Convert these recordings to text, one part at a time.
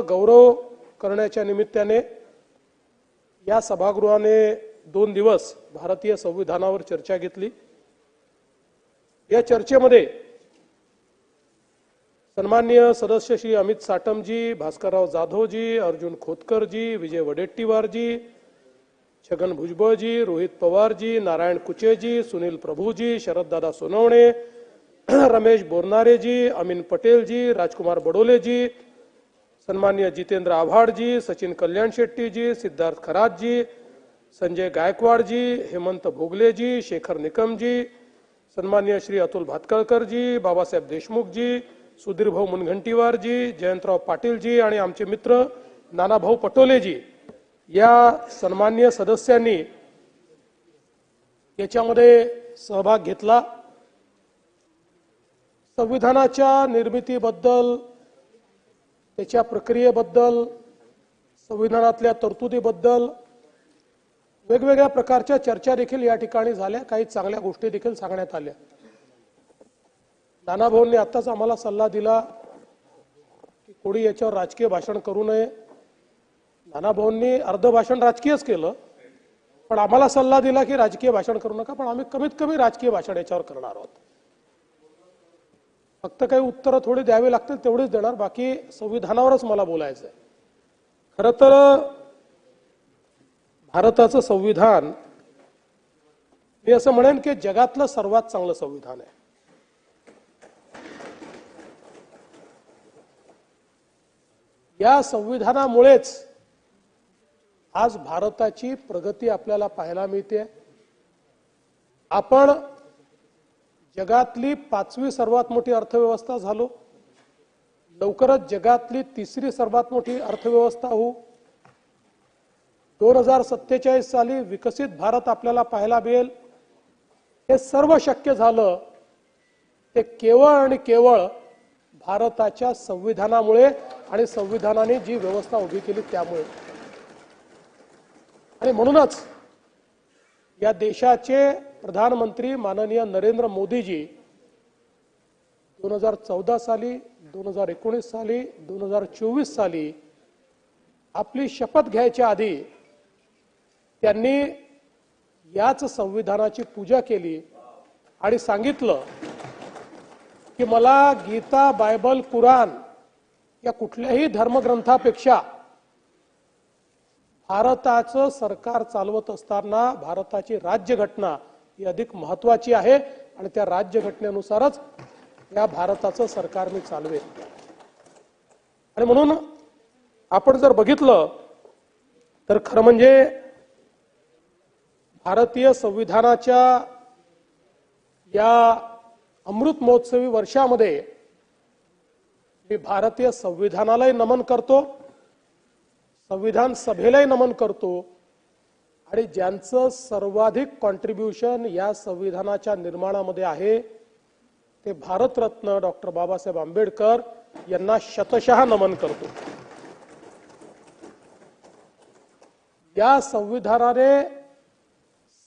गौरव करण्याच्या निमित्ताने या सभागृहाने 2 दिवस भारतीय संविधानावर चर्चा घेतली। या चर्चेमध्ये सन्माननीय सदस्य श्री अमित साटमजी, भास्करराव जाधवजी, अर्जुन खोतकरजी, विजय वडेट्टीवारजी, छगन भुजबळजी, रोहित पवारजी, नारायण कुचेजी, सुनील प्रभुजी, शरददादा सोनवणे, रमेश बोरनारेजी, अमीन पटेलजी, राजकुमार बडोलेजी, सन्माननीय जितेंद्र आव्हाडजी, सचिन कल्याण शेट्टीजी, सिद्धार्थ खरातजी, संजय गायकवाडजी, हेमंत भोगलेजी, शेखर निकमजी, सन्माननीय श्री अतुल भातखळकरजी, बाबासाहेब देशमुखजी, सुधीरभाऊ मुनगंटीवारजी, जयंतराव पाटीलजी आणि आमचे मित्र नानाभाऊ पटोलेजी या सन्माननीय सदस्यांनी याच्यामध्ये सहभाग घेतला। संविधानाच्या निर्मितीबद्दल, त्याच्या प्रक्रियेबद्दल, संविधानातल्या तरतुदीबद्दल वेगवेगळ्या प्रकारच्या चर्चा देखील या ठिकाणी झाल्या। काही चांगल्या गोष्टी देखील सांगण्यात आल्या। नानाभाऊंनी आताच आम्हाला सल्ला दिला की कोणी याच्यावर राजकीय भाषण करू नये। नानाभाऊंनी अर्ध भाषण राजकीयच केलं, पण आम्हाला सल्ला दिला की राजकीय भाषण करू नका, पण आम्ही कमीत कमी राजकीय भाषण याच्यावर करणार आहोत। फक्त काही उत्तरं थोडी द्यावी लागतील तेवढेच देणार, बाकी संविधानावरच मला बोलायचं आहे। खरं तर भारताचं संविधान मी असं म्हणेन की जगातलं सर्वात चांगलं संविधान आहे। या संविधानामुळेच आज भारताची प्रगती आपल्याला पाहायला मिळते। आपण जगातली 5वी सर्वात मोठी अर्थव्यवस्था झालो, लवकरच जगातली 3री सर्वात मोठी अर्थव्यवस्था होऊ। 2047 साली विकसित भारत आपल्याला पाहायला मिळेल। हे सर्व शक्य झालं ते केवळ आणि केवळ भारताच्या संविधानामुळे आणि संविधानाने जी व्यवस्था उभी केली त्यामुळे। आणि म्हणूनच या देशाचे प्रधानमंत्री माननीय नरेंद्र मोदीजी 2014 साली, 2019 साली, 2024 साली आपली शपथ घ्यायच्या आधी त्यांनी याच संविधानाची पूजा केली आणि सांगितलं की मला गीता, बायबल, कुराण या कुठल्याही धर्मग्रंथापेक्षा भारताचं सरकार चालवत असताना भारताची राज्यघटना ही अधिक महत्त्वाची आहे आणि त्या राज्यघटनेनुसारच या भारताचं सरकार मी चालवेन। आणि म्हणून आपण जर बघितलं तर खरं म्हणजे भारतीय संविधानाच्या या अमृत महोत्सवी वर्षामध्ये मी भारतीय संविधानालाही नमन करतो, संविधान सभेलाही नमन करतो आणि ज्यांचं सर्वाधिक कॉन्ट्रीब्युशन या संविधानाच्या निर्माणामध्ये आहे ते भारतरत्न डॉक्टर बाबासाहेब आंबेडकर यांना शतशः नमन करतो। या संविधानाने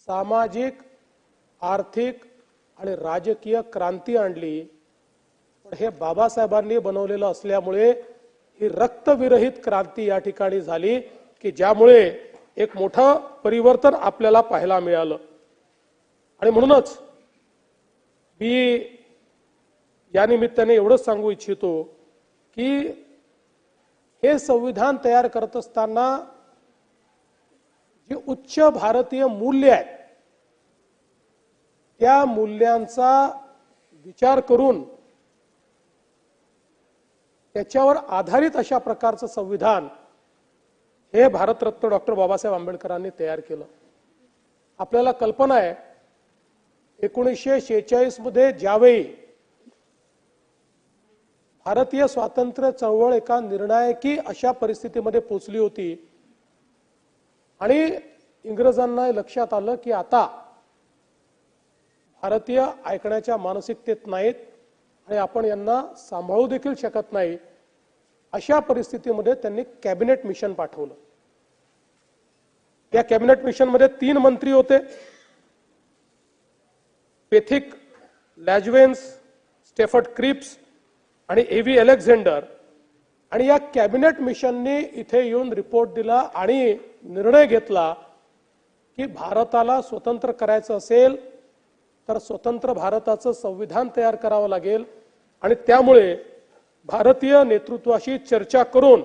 सामाजिक, आर्थिक आणि राजकीय क्रांती आणली, पण हे बाबासाहेबांनी बनवलेलं असल्यामुळे ही रक्तविरहित क्रांती या ठिकाणी झाली की ज्यामुळे एक मोठं परिवर्तन आपल्याला पाहायला मिळालं। आणि म्हणूनच मी या निमित्ताने एवढंच सांगू इच्छितो की हे संविधान तयार करत असताना जी उच्च भारतीय मूल्य आहेत त्या मूल्यांचा विचार करून त्याच्यावर आधारित अशा प्रकारचं संविधान हे भारतरत्न डॉक्टर बाबासाहेब आंबेडकरांनी तयार केलं। आपल्याला कल्पना आहे 1946 मध्ये ज्यावेळी भारतीय स्वातंत्र्य चळवळ एका निर्णायकी अशा परिस्थितीमध्ये पोहोचली होती आणि इंग्रजांना लक्षात आलं की आता भारतीय ऐकण्याच्या मानसिकतेत नाहीत आणि आपण यांना सांभाळू देखील शकत नाही। अशा परिस्थितीमध्ये त्यांनी कॅबिनेट मिशन पाठवलं। त्या कॅबिनेट मिशन मध्ये 3 मंत्री होते, पेथिक लॅजवेन्स, स्टेफर्ड क्रिप्स आणि एव्ही अलेक्झांडर आणि या कॅबिनेट मिशनने इथे येऊन रिपोर्ट दिला आणि निर्णय घेतला की भारताला स्वतंत्र करायचं असेल तर स्वतंत्र भारताचं संविधान तयार करावं लागेल आणि त्यामुळे भारतीय नेतृत्वाशी चर्चा करून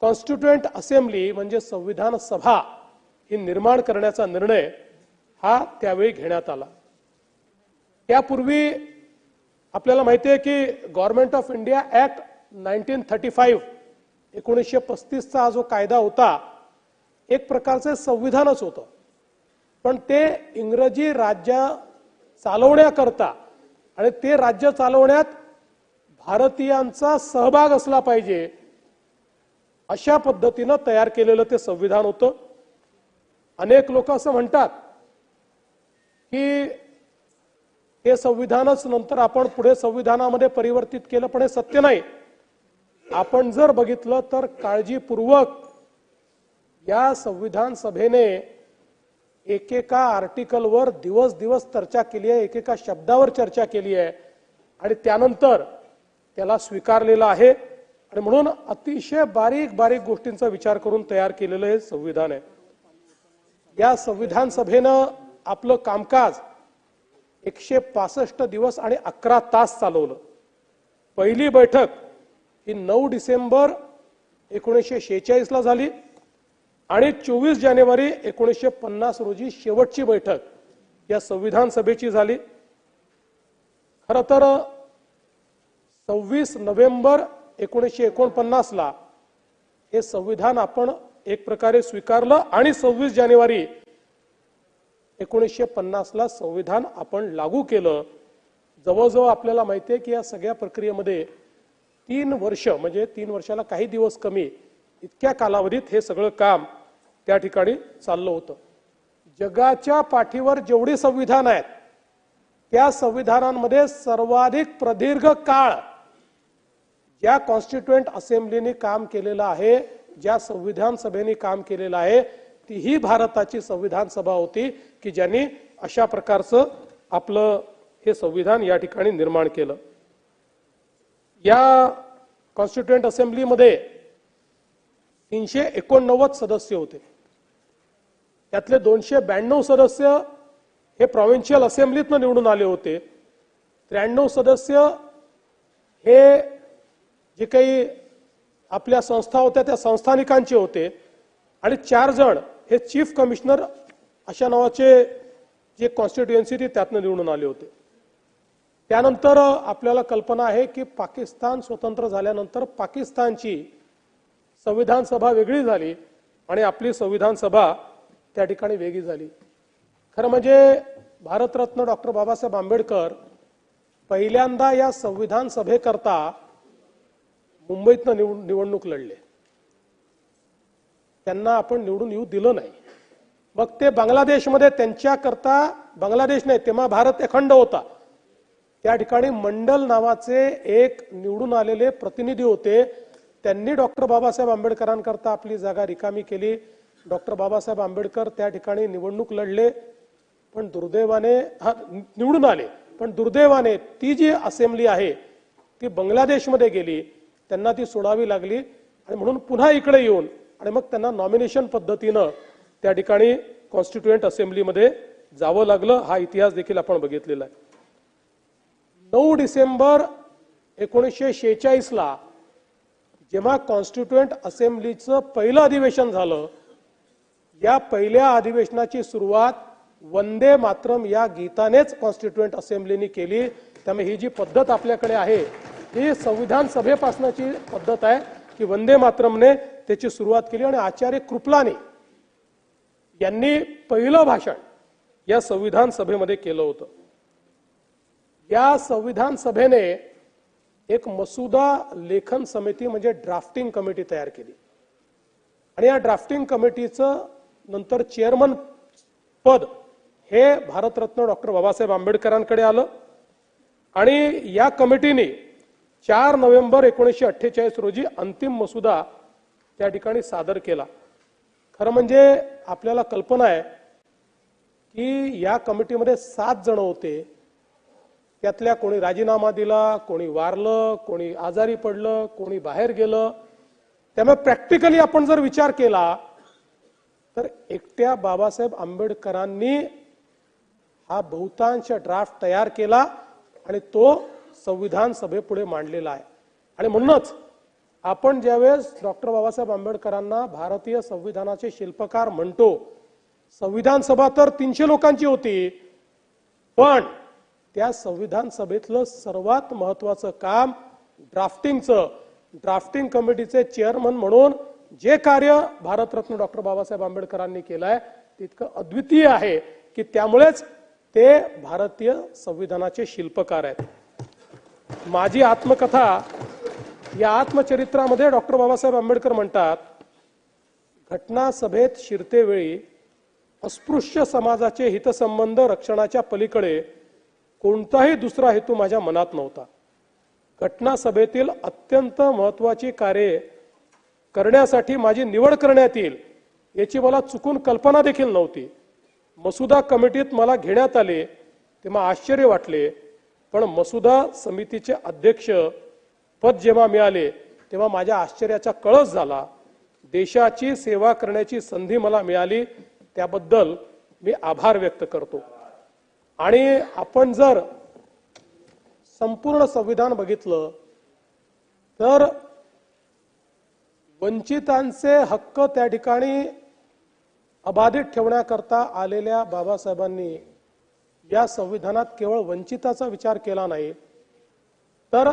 कॉन्स्टिट्यूएंट असेंब्ली म्हणजे संविधान सभा ही निर्माण करण्याचा निर्णय हा त्यावेळी घेण्यात आला। त्यापूर्वी आपल्याला माहिती आहे की गव्हर्नमेंट ऑफ इंडिया ऍक्ट 1935 1935 चा जो कायदा होता एक प्रकारचे संविधानच होतं, पण ते इंग्रजी राज्य चालवण्याकरता आणि ते राज्य चालवण्यात भारतीयांचा सहभाग असला पाहिजे अशा पद्धतीने तयार केलेलं ते संविधान होतं। अनेक लोक असं म्हणतात की हे संविधानच नंतर आपण पुढे संविधानामध्ये परिवर्तित केलं, पण हे सत्य नाही। आपण जर बघितलं तर काळजीपूर्वक या संविधान सभेने एकेका आर्टिकलवर दिवस दिवस चर्चा केली आहे, एकेका शब्दावर चर्चा केली आहे आणि त्यानंतर त्याला स्वीकारलेलं आहे आणि म्हणून अतिशय बारीक बारीक गोष्टींचा विचार करून तयार केलेलं हे संविधान आहे। या संविधान सभेनं आपलं कामकाज 165 दिवस आणि 11 तास चालवलं। पहिली बैठक ही 9 डिसेंबर 1946 ला झाली आणि 24 जानेवारी 1950 रोजी शेवटची बैठक या संविधान सभेची झाली। खरं तर 26 नोव्हेंबर 1949 ला हे संविधान आपण एक प्रकारे स्वीकारलं आणि 26 जानेवारी 1950 ला संविधान आपण लागू केलं। जवळजवळ आपल्याला माहिती आहे की या सगळ्या प्रक्रियेमध्ये 3 वर्ष म्हणजे 3 वर्षाला काही दिवस कमी इतक्या कालावधीत हे सगळं काम त्या ठिकाणी चाललं होतं। जगाच्या पाठीवर जेवढी संविधान आहेत त्या संविधानांमध्ये सर्वाधिक प्रदीर्घ काळ ज्या कॉन्स्टिट्यूएंट असेंब्लीने काम केलेलं आहे, ज्या संविधान सभेने काम केलेलं आहे ती ही भारताची संविधान सभा होती की ज्यांनी अशा प्रकारचं आपलं हे संविधान या ठिकाणी निर्माण केलं। या कॉन्स्टिट्यूएंट असेंब्लीमध्ये 389 सदस्य होते, त्यातले 292 सदस्य हे प्रोव्हिन्शियल असेंब्लीतून निवडून आले होते, 93 सदस्य हे जे काही आपल्या संस्था होत्या त्या संस्थानिकांचे होते आणि 4 जण हे चीफ कमिशनर अशा नावाचे जे कॉन्स्टिट्युएन्सी ती त्यातनं निवडून आले होते। त्यानंतर आपल्याला कल्पना आहे की पाकिस्तान स्वतंत्र झाल्यानंतर पाकिस्तानची संविधान सभा वेगळी झाली आणि आपली संविधान सभा त्या ठिकाणी वेगळी झाली। खरं म्हणजे भारतरत्न डॉक्टर बाबासाहेब आंबेडकर पहिल्यांदा या संविधान सभेकरता मुंबईतनं निवडणूक लढले, त्यांना आपण निवडून येऊ दिलं नाही। मग ते बांगलादेशमध्ये त्यांच्याकरता, बांगलादेश नाही तेव्हा भारत अखंड होता, त्या ठिकाणी मंडल नावाचे एक निवडून आलेले प्रतिनिधी होते, त्यांनी डॉक्टर बाबासाहेब आंबेडकरांकरता आपली जागा रिकामी केली। डॉक्टर बाबासाहेब आंबेडकर त्या ठिकाणी निवडणूक लढले, पण दुर्दैवाने निवडून आले, पण दुर्दैवाने ती जी असेंब्ली आहे ती बांगलादेशमध्ये गेली, त्यांना ती सोडावी लागली आणि म्हणून पुन्हा इकडे येऊन आणि मग त्यांना नॉमिनेशन पद्धतीनं त्या ठिकाणी कॉन्स्टिट्यूएंट असेंब्लीमध्ये जावं लागलं। हा इतिहास देखील आपण बघितलेला आहे। 9 डिसेंबर 1946 ला जेव्हा कॉन्स्टिट्यूएंट असेंब्लीचं पहिलं अधिवेशन झालं, या पहिल्या अधिवेशनाची सुरुवात वंदे मातरम या गीतानेच कॉन्स्टिट्यूएंट असेंब्लीने केली। त्यामुळे ही जी पद्धत आपल्याकडे आहे ही संविधान सभेपासूनची पद्धत आहे की वंदे मातरमने त्याची सुरुवात केली आणि आचार्य कृपलानी यांनी पहिलं भाषण या संविधान सभेमध्ये केलं होतं। या संविधान सभेने एक मसुदा लेखन समिती म्हणजे ड्राफ्टिंग कमिटी तयार केली आणि या ड्राफ्टिंग कमिटीचं नंतर चेअरमन पद हे भारतरत्न डॉक्टर बाबासाहेब आंबेडकरांकडे आलं आणि या कमिटीने 4 नोव्हेंबर 1948 रोजी अंतिम मसुदा त्या ठिकाणी सादर केला। खरं म्हणजे आपल्याला कल्पना आहे की या कमिटीमध्ये 7 जण होते त्यातल्या कोणी राजीनामा दिला, कोणी वारलं, कोणी आजारी पडलं, कोणी बाहेर गेलं. त्यामुळे प्रॅक्टिकली आपण जर विचार केला तर एकट्या बाबासाहेब आंबेडकरांनी हा बहुतांश ड्राफ्ट तयार केला आणि तो संविधान सभेपुढे मांडलेला आहे. आणि म्हणूनच आपण ज्यावेळेस डॉक्टर बाबासाहेब आंबेडकरांना भारतीय संविधानाचे शिल्पकार म्हणतो, संविधान सभा तर 300 लोकांची होती, पण त्या संविधान सभेतलं सर्वात महत्वाचं काम ड्राफ्टिंगचं, ड्राफ्टिंग कमिटीचे चेअरमन म्हणून जे कार्य भारतरत्न डॉक्टर बाबासाहेब आंबेडकरांनी केलंय तितकं अद्वितीय आहे की त्यामुळेच ते भारतीय संविधानाचे शिल्पकार आहेत. माझी आत्मकथा या आत्मचरित्रामध्ये डॉक्टर बाबासाहेब आंबेडकर म्हणतात, घटना सभेत शिरतेवेळी अस्पृश्य समाजाचे हितसंबंध रक्षणाच्या पलीकडे कोणताही दुसरा हेतू माझ्या मनात नव्हता. घटना सभेतील अत्यंत महत्वाची कार्ये करण्यासाठी माझी निवड करण्यात येईल याची मला चुकून कल्पना देखील नव्हती. मसुदा कमिटीत मला घेण्यात आले तेव्हा आश्चर्य वाटले, पण मसुदा समितीचे अध्यक्ष पद जेव्हा मिळाले तेव्हा माझ्या आश्चर्याचा कळस झाला. देशाची सेवा करण्याची संधी मला मिळाली त्याबद्दल मी आभार व्यक्त करतो. आणि आपण जर संपूर्ण संविधान बघितलं तर वंचितांचे हक्क त्या ठिकाणी अबाधित ठेवण्याकरता आलेल्या बाबासाहेबांनी या संविधानात केवळ वंचिताचा विचार केला नाही, तर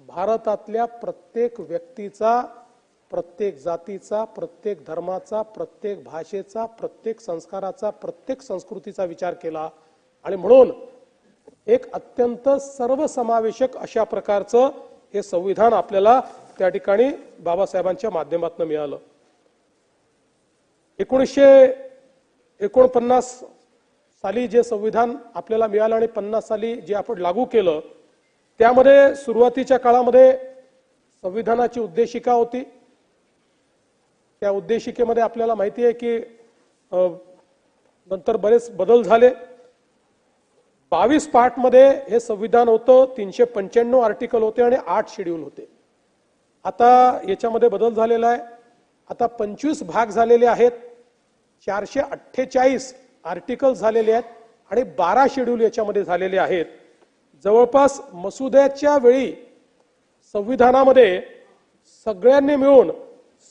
भारतातल्या प्रत्येक व्यक्तीचा, प्रत्येक जातीचा, प्रत्येक धर्माचा, प्रत्येक भाषेचा, प्रत्येक संस्काराचा, प्रत्येक संस्कृतीचा विचार केला. आणि म्हणून एक अत्यंत सर्वसमावेशक अशा प्रकारचं हे संविधान आपल्याला त्या ठिकाणी बाबासाहेबांच्या माध्यमातून मिळालं. 1949 साली जे संविधान आपल्याला मिळालं आणि 50 साली जे आपण लागू केलं, त्यामध्ये सुरुवातीच्या काळामध्ये संविधानाची उद्देशिका होती. त्या उद्देशिकेमध्ये आपल्याला माहिती आहे की नंतर बरेच बदल झाले. 22 पार्टमध्ये हे संविधान होतं, 395 आर्टिकल होते आणि 8 शेड्यूल होते. आता याच्यामध्ये बदल झालेला आहे. आता 25 भाग झालेले आहेत, 448 आर्टिकल झालेले आहेत आणि 12 शेड्यूल याच्यामध्ये झालेले आहेत. जवळपास मसुद्याच्या वेळी संविधानामध्ये सगळ्यांनी मिळून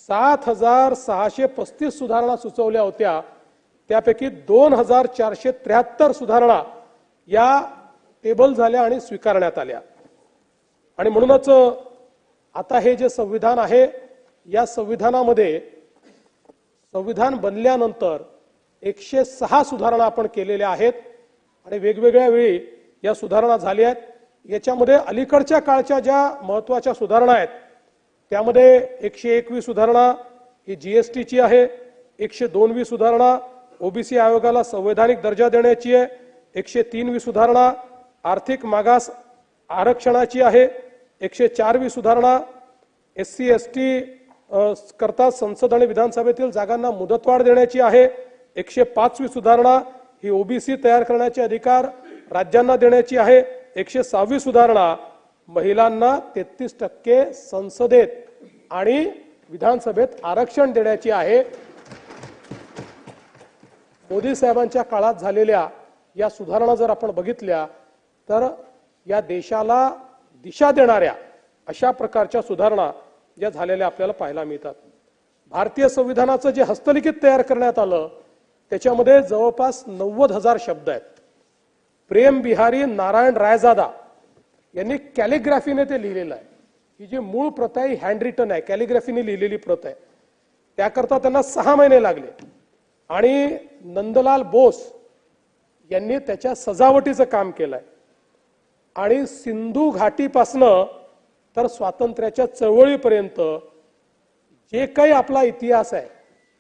7635 सुधारणा सुचवल्या होत्या. त्यापैकी 2473 सुधारणा या टेबल झाल्या आणि स्वीकारण्यात आल्या. आणि म्हणूनच आता हे जे संविधान आहे, या संविधानामध्ये संविधान बनल्यानंतर 106 सुधारणा आपण केलेल्या आहेत आणि वेगवेगळ्या वेळी या सुधारणा झाल्या आहेत. याच्यामध्ये अलीकडच्या काळच्या ज्या महत्वाच्या सुधारणा आहेत त्यामध्ये 101वी सुधारणा ही जीएसटीची आहे, 102वी सुधारणा ओबीसी आयोगाला संवैधानिक दर्जा देण्याची आहे, 103वी सुधारणा आर्थिक मागास आरक्षणाची आहे, 104वी सुधारणा एससी एसटी करता संसद आणि विधानसभेतील जागांना मुदतवाढ देण्याची आहे, 105वी सुधारणा ही ओबीसी तयार करण्याचे अधिकार राज्यांना देण्याची आहे, 106वी सुधारणा महिलांना 33% संसदेत आणि विधानसभेत आरक्षण देण्याची आहे. मोदी साहेबांच्या काळात झालेल्या या सुधारणा जर आपण बघितल्या तर या देशाला दिशा देणाऱ्या अशा प्रकारच्या सुधारणा ज्या झालेल्या आपल्याला पाहायला मिळतात. भारतीय संविधानाचं जे हस्तलिखित तयार करण्यात आलं त्याच्यामध्ये जवळपास 90,000 शब्द आहेत. प्रेम बिहारी नारायण रायजादा यांनी कॅलिग्राफीने ते लिहिलेलं आहे. ही जी मूळ प्रत आहे हँड रिटन आहे, कॅलिग्राफीने लिहिलेली प्रत आहे. त्याकरता त्यांना 6 महिने लागले आणि नंदलाल बोस यांनी त्याच्या सजावटीचं काम केलंय. आणि सिंधू घाटीपासनं तर स्वातंत्र्याच्या चळवळीपर्यंत जे काही आपला इतिहास आहे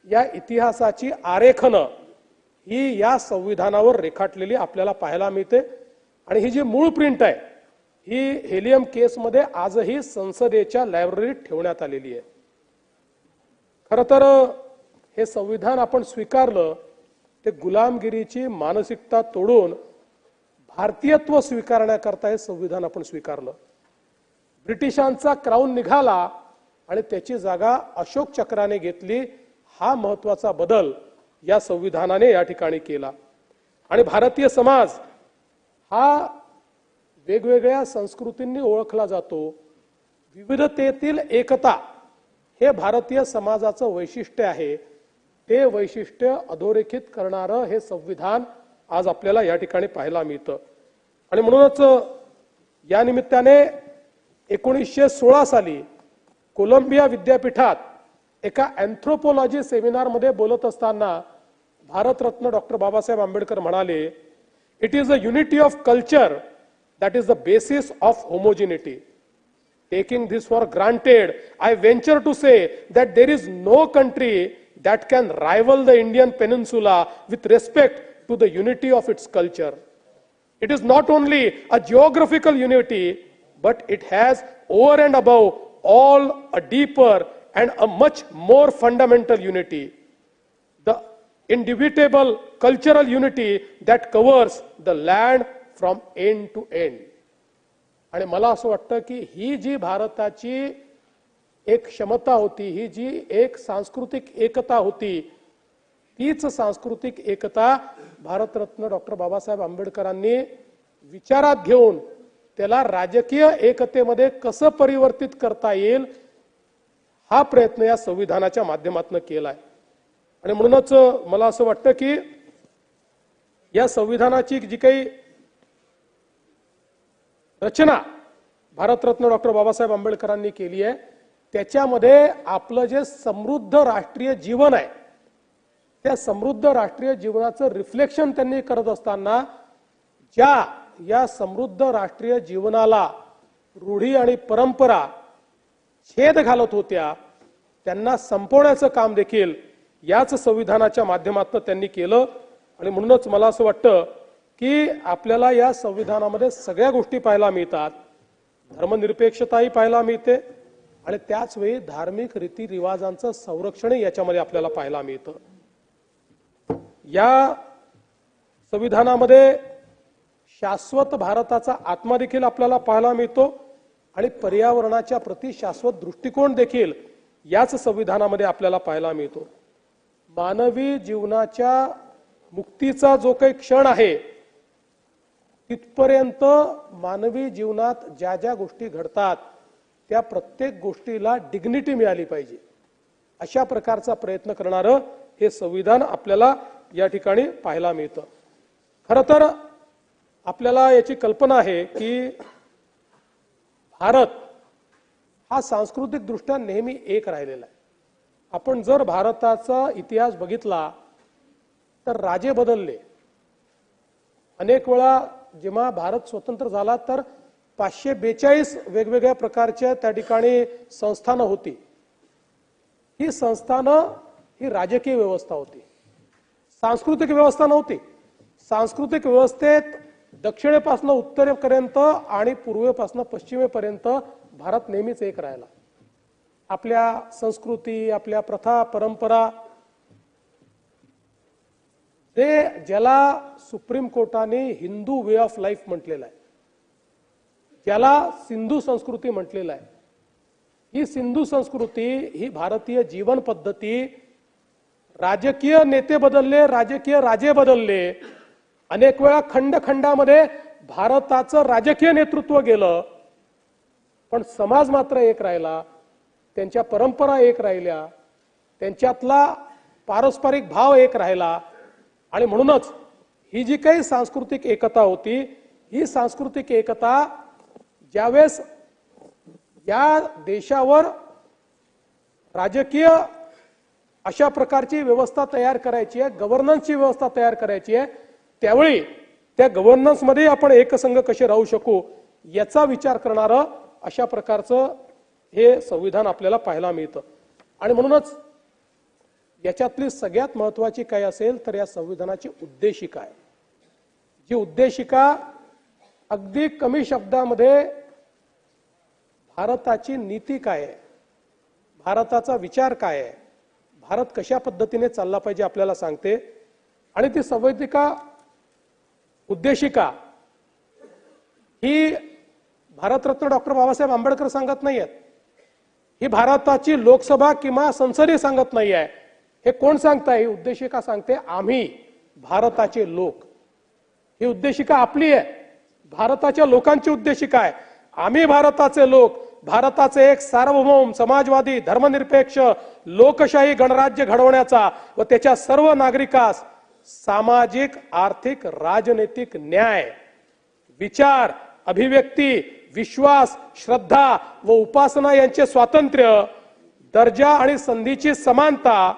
या इतिहासाची आरेखनं ही या संविधानावर रेखाटलेली आपल्याला पाहायला मिळते. आणि ही जी मूळ प्रिंट आहे ही हेलियम केसमध्ये आजही संसदेच्या लायब्ररीत ठेवण्यात आलेली आहे. खरं तर हे संविधान आपण स्वीकारलं ते गुलामगिरीची मानसिकता तोडून भारतीयत्व स्वीकारण्याकरता हे संविधान आपण स्वीकारलं. ब्रिटिशांचा क्राऊन निघाला आणि त्याची जागा अशोक चक्राने घेतली. हा महत्वाचा बदल या संविधानाने या ठिकाणी केला. आणि भारतीय समाज हा वेगवेगळ्या संस्कृतींनी ओळखला जातो. विविधतेतील एकता हे भारतीय समाजाचं वैशिष्ट्य आहे. ते वैशिष्ट्य अधोरेखित करणारं हे संविधान आज आपल्याला या ठिकाणी पाहायला मिळतं. आणि म्हणूनच या निमित्ताने 1916 साली कोलंबिया विद्यापीठात एका अँथ्रोपोलॉजी सेमिनारमध्ये बोलत असताना भारतरत्न डॉक्टर बाबासाहेब आंबेडकर म्हणाले, it is a unity of culture that is the basis of homogeneity. Taking this for granted, I venture to say that there is no country that can rival the Indian peninsula with respect to the unity of its culture. It is not only a geographical unity, but it has over and above all a deeper and a much more fundamental unity. The indubitable cultural unity that covers the land from end to end. आणि मला असं वाटतं की ही जी भारताची एक क्षमता होती, ही जी एक सांस्कृतिक एकता होती, तीच सांस्कृतिक एकता भारतरत्न डॉक्टर बाबासाहेब आंबेडकरांनी विचारात घेऊन त्याला राजकीय एकतेमध्ये कसं परिवर्तित करता येईल हा प्रयत्न या संविधानाच्या माध्यमातून केलाय. आणि म्हणूनच मला असं वाटतं की या संविधानाची जी काही रचना भारतरत्न डॉक्टर बाबासाहेब आंबेडकरांनी केली आहे, त्याच्यामध्ये आपलं जे समृद्ध राष्ट्रीय जीवन आहे, त्या समृद्ध राष्ट्रीय जीवनाचं रिफ्लेक्शन त्यांनी करत असताना ज्या या समृद्ध राष्ट्रीय जीवनाला रूढी आणि परंपरा छेद घालत होत्या, त्यांना संपवण्याचं काम देखील याच संविधानाच्या माध्यमातून त्यांनी केलं. आणि म्हणूनच मला असं वाटतं की आपल्याला या संविधानामध्ये सगळ्या गोष्टी पाहायला मिळतात. धर्मनिरपेक्षताही पाहायला मिळते आणि त्याच वेळी धार्मिक रीतिरिवाजांचं संरक्षणही याच्यामध्ये आपल्याला पाहायला मिळतं. या संविधानामध्ये शाश्वत भारताचा आत्मा देखील आपल्याला पाहायला मिळतो आणि पर्यावरणाच्या प्रति शाश्वत दृष्टिकोन देखील याच संविधानामध्ये आपल्याला पाहायला मिळतो. मानवी जीवनाच्या मुक्तीचा जो काही क्षण आहे तिथपर्यंत मानवी जीवनात ज्या ज्या गोष्टी घडतात त्या प्रत्येक गोष्टीला डिग्निटी मिळाली पाहिजे, अशा प्रकारचा प्रयत्न करणारं हे संविधान आपल्याला या ठिकाणी पाहायला मिळतं. खरं तर आपल्याला याची कल्पना आहे की भारत हा सांस्कृतिक दृष्ट्या नेहमी एक राहिलेला आहे. आपण जर भारताचा इतिहास बघितला तर राजे बदलले. अनेक वेळा जेव्हा भारत स्वतंत्र झाला तर 542 वेगवेगळ्या प्रकारच्या त्या ठिकाणी संस्थानं होती. ही संस्थानं ही राजकीय व्यवस्था होती, सांस्कृतिक व्यवस्था नव्हती. सांस्कृतिक व्यवस्थेत दक्षिणेपासून उत्तरेपर्यंत आणि पूर्वेपासून पश्चिमेपर्यंत भारत नेहमीच एक राहिला. आपल्या संस्कृती, आपल्या प्रथा, परंपरा ज्याला सुप्रीम कोर्टाने हिंदू वे ऑफ लाईफ म्हटलेलं आहे, ज्याला सिंधू संस्कृती म्हटलेलं आहे, ही सिंधू संस्कृती, ही भारतीय जीवन पद्धती, राजकीय नेते बदलले, राजकीय राजे बदलले, अनेक वेळा खंडखंडामध्ये भारताचं राजकीय नेतृत्व गेलं, पण समाज मात्र एक राहिला, त्यांच्या परंपरा एक राहिल्या, त्यांच्यातला पारस्परिक भाव एक राहिला. आणि म्हणूनच ही जी काही सांस्कृतिक एकता होती, ही सांस्कृतिक एकता ज्यावेळेस या देशावर राजकीय अशा प्रकारची व्यवस्था तयार करायची आहे, गव्हर्नन्सची व्यवस्था तयार करायची आहे, त्यावेळी त्या गव्हर्नन्समध्ये आपण एकसंघ कसे राहू शकू याचा विचार करणारं अशा प्रकारचं हे संविधान आपल्याला पाहायला मिळतं. आणि म्हणूनच याच्यातली सगळ्यात महत्त्वाची काय असेल तर या संविधानाची उद्देशिका आहे. जी उद्देशिका अगदी कमी शब्दामध्ये भारताची नीती काय आहे, भारताचा विचार काय आहे, भारत कशा पद्धतीने चालला पाहिजे आपल्याला सांगते. आणि ती संवैधानिक उद्देशिका ही भारतरत्न डॉक्टर बाबासाहेब आंबेडकर सांगत नाहीयेत, ही भारताची लोकसभा किंवा संसदही सांगत नाही आहे. हे कोण सांगताय? ही उद्देशिका सांगते आम्ही भारताचे लोक. ही उद्देशिका आपली आहे, भारताच्या लोकांची उद्देशिका आहे. आम्ही भारताचे लोक, भारताचे एक सार्वभौम समाजवादी धर्मनिरपेक्ष लोकशाही गणराज्य घडवण्याचा व त्याच्या सर्व नागरिकास सामाजिक आर्थिक राजनैतिक न्याय, विचार, अभिव्यक्ती, विश्वास, श्रद्धा व उपासना यांचे स्वातंत्र्य, दर्जा आणि संधीची समानता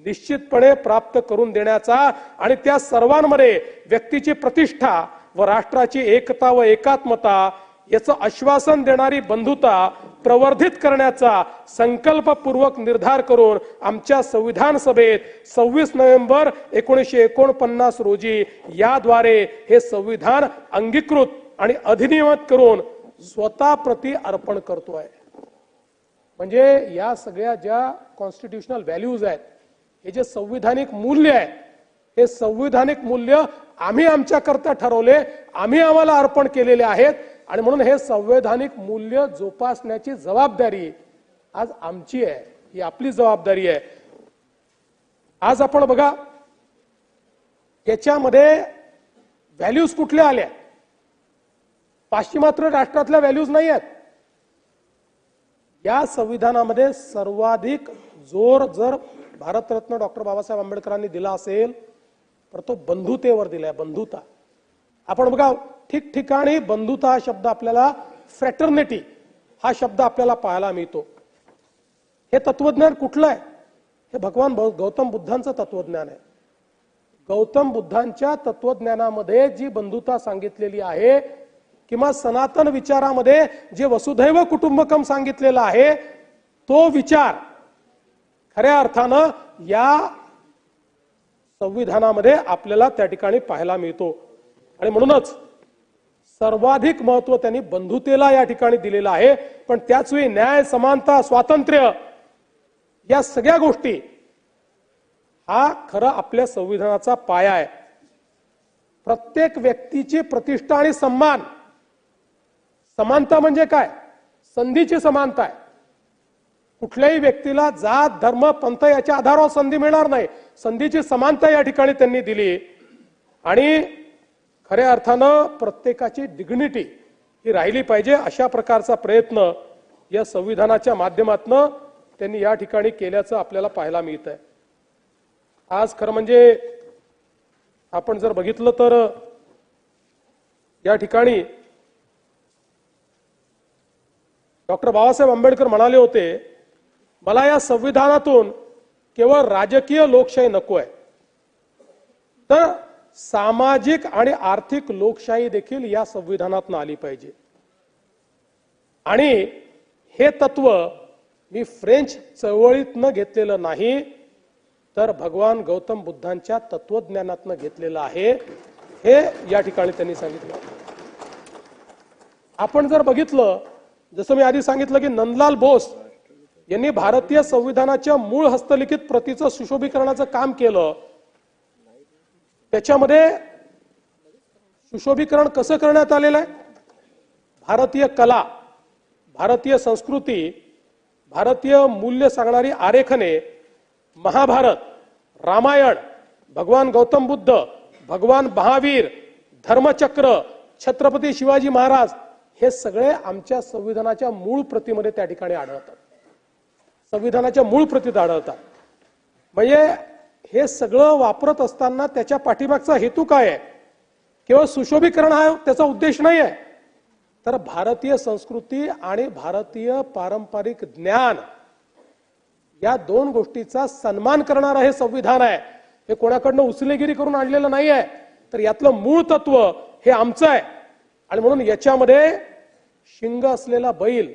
निश्चितपणे प्राप्त करून देण्याचा आणि त्या सर्वांमध्ये व्यक्तीची प्रतिष्ठा व राष्ट्राची एकता व एकात्मता याचं आश्वासन देणारी बंधुता प्रवर्धित करण्याचा संकल्पपूर्वक निर्धार करून आमच्या संविधान सभेत 26 नोव्हेंबर 1949 रोजी याद्वारे हे संविधान अंगीकृत आणि अधिनियमित करून स्वतः प्रती अर्पण करतोय. म्हणजे या सगळ्या ज्या कॉन्स्टिट्यूशनल व्हॅल्यूज आहेत, हे जे संविधानिक मूल्य आहे, हे संविधानिक मूल्य आम्ही आमच्याकरता ठरवले, आम्ही आम्हाला अर्पण केलेले आहेत आणि म्हणून हे संवैधानिक मूल्य जोपासण्याची जबाबदारी आज आमची आहे, ही आपली जबाबदारी आहे. आज आपण बघा याच्यामध्ये व्हॅल्यूज कुठल्या आल्या? पाश्चिमात्य राष्ट्रातल्या व्हॅल्यूज नाही आहेत. या संविधानामध्ये सर्वाधिक जोर जर भारतरत्न डॉक्टर बाबासाहेब आंबेडकरांनी दिला असेल तर तो बंधुतेवर दिलाय. बंधुता आपण बघा, ठिकठिकाणी बंधुता हा शब्द आपल्याला, फ्रॅटर्निटी हा शब्द आपल्याला पाहायला मिळतो. हे तत्वज्ञान कुठलं आहे? हे भगवान गौतम बुद्धांचं तत्वज्ञान आहे. गौतम बुद्धांच्या तत्वज्ञानामध्ये जी बंधुता सांगितलेली आहे किंवा सनातन विचारामध्ये जे वसुधैव कुटुंबकम सांगितलेला आहे, तो विचार खऱ्या अर्थानं या संविधानामध्ये आपल्याला त्या ठिकाणी पाहायला मिळतो. आणि म्हणूनच सर्वाधिक महत्व त्यांनी बंधुतेला या ठिकाणी दिलेलं आहे. पण त्याच वेळी न्याय, समानता, स्वातंत्र्य या सगळ्या गोष्टी हा खरं आपल्या संविधानाचा पाया आहे. प्रत्येक व्यक्तीची प्रतिष्ठा आणि सन्मान. समानता म्हणजे काय? संधीची समानता आहे. कुठल्याही व्यक्तीला जात, धर्म, पंथ याच्या आधारावर संधी मिळणार नाही. संधीची समानता या ठिकाणी त्यांनी दिली आणि खऱ्या अर्थानं प्रत्येकाची डिग्निटी ही राहिली पाहिजे, अशा प्रकारचा प्रयत्न या संविधानाच्या माध्यमातून त्यांनी या ठिकाणी केल्याचं आपल्याला पाहायला मिळत आहे. आज खरं म्हणजे आपण जर बघितलं तर या ठिकाणी डॉक्टर बाबासाहेब आंबेडकर म्हणाले होते, मला या संविधानातून केवळ राजकीय लोकशाही नको आहे, तर सामाजिक आणि आर्थिक लोकशाही देखील या संविधानातून आली पाहिजे. आणि हे तत्व मी फ्रेंच चळवळीतनं घेतलेलं नाही, तर भगवान गौतम बुद्धांच्या तत्वज्ञानातनं घेतलेलं आहे, हे या ठिकाणी त्यांनी सांगितलं. आपण जर बघितलं, जसं मी आधी सांगितलं की नंदलाल बोस यांनी भारतीय संविधानाच्या मूळ हस्तलिखित प्रतीचं सुशोभीकरणाचं काम केलं. त्याच्यामध्ये सुशोभीकरण कसं करण्यात आलेलं आहे? भारतीय कला, भारतीय संस्कृती, भारतीय मूल्य सांगणारी आरेखने, महाभारत, रामायण, भगवान गौतम बुद्ध, भगवान महावीर, धर्मचक्र, छत्रपती शिवाजी महाराज, हे सगळे आमच्या संविधानाच्या मूळ प्रतीमध्ये त्या ठिकाणी आढळतात. संविधानाच्या मूळ प्रतीत आढळतात. म्हणजे हे सगळं वापरत असताना त्याच्या पाठीमागचा हेतू काय आहे? केवळ सुशोभीकरण हा त्याचा उद्देश नाही आहे, तर भारतीय संस्कृती आणि भारतीय पारंपरिक ज्ञान या दोन गोष्टीचा सन्मान करणारं हे संविधान आहे. हे कोणाकडनं उचलेगिरी करून आणलेलं नाही आहे, तर यातलं मूळ तत्व हे आमचं आहे. आणि म्हणून याच्यामध्ये शिंग असलेला बैल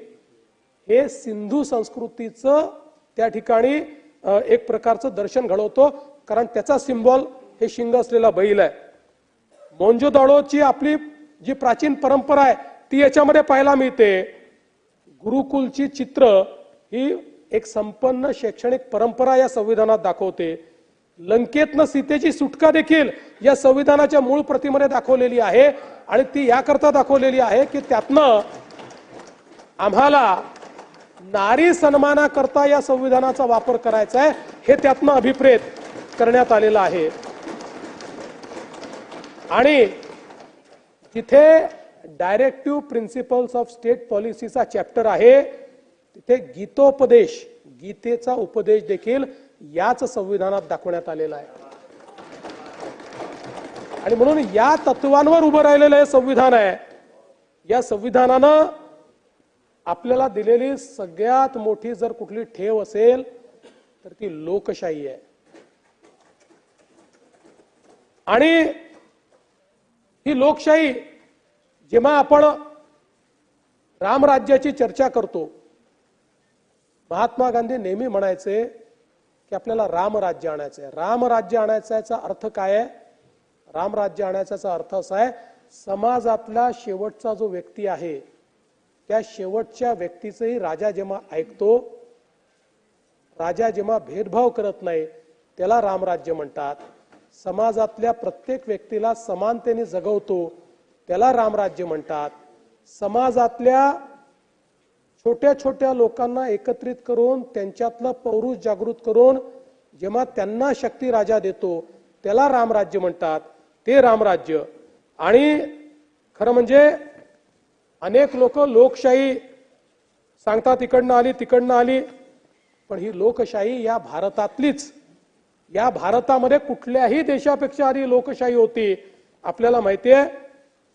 हे सिंधू संस्कृतीचं त्या ठिकाणी एक प्रकारचं दर्शन घडवतो, कारण त्याचा सिंबॉल हे शिंग असलेला बैल आहे. मोंजोदाडोची आपली जी प्राचीन परंपरा आहे ती याच्यामध्ये पाहायला मिळते. गुरुकुलची चित्र ही एक संपन्न शैक्षणिक परंपरा या संविधानात दाखवते. लंकेतनं सीतेची सुटका देखील या संविधानाच्या मूळ प्रतीमध्ये दाखवलेली आहे आणि ती याकरता दाखवलेली आहे की त्यातनं आम्हाला नारी सन्मानाकरता या संविधानाचा वापर करायचा आहे हे त्यातनं अभिप्रेत करण्यात आलेलं आहे। आणि जिथे डायरेक्टिव्ह प्रिन्सिपल्स ऑफ स्टेट पॉलिसीचा चॅप्टर आहे तिथे गीतोपदेश, गीतेचा उपदेश देखील याच संविधानात दाखवण्यात आलेला आहे। आणि म्हणून या तत्वांवर उभं राहिलेलं हे संविधान आहे। या संविधानानं आपल्याला दिलेली सगळ्यात मोठी जर कुठली ठेव असेल तर ती लोकशाही आहे। आणि ही लोकशाही जेव्हा आपण रामराज्याची चर्चा करतो, महात्मा गांधी नेहमी म्हणायचे की आपल्याला रामराज्य आणायचं आहे। रामराज्य आणायचा अर्थ काय आहे? रामराज्य आणायचा अर्थ असा आहे, समाजातला शेवटचा जो व्यक्ती आहे त्या शेवटच्या व्यक्तीचंही राजा जेव्हा ऐकतो, राजा जेव्हा भेदभाव करत नाही त्याला रामराज्य म्हणतात। समाजातल्या प्रत्येक व्यक्तीला समानतेने जगवतो त्याला रामराज्य म्हणतात। समाजातल्या छोट्या छोट्या लोकांना एकत्रित करून त्यांच्यातलं पौरुष जागृत करून जेव्हा त्यांना शक्ती राजा देतो त्याला रामराज्य म्हणतात, ते रामराज्य। आणि खरं म्हणजे अनेक लोक लोकशाही सांगतात इकडनं आली तिकडनं आली, पण ही लोकशाही या भारतातलीच, या भारतामध्ये कुठल्याही देशापेक्षा आधी लोकशाही होती। आपल्याला माहितीये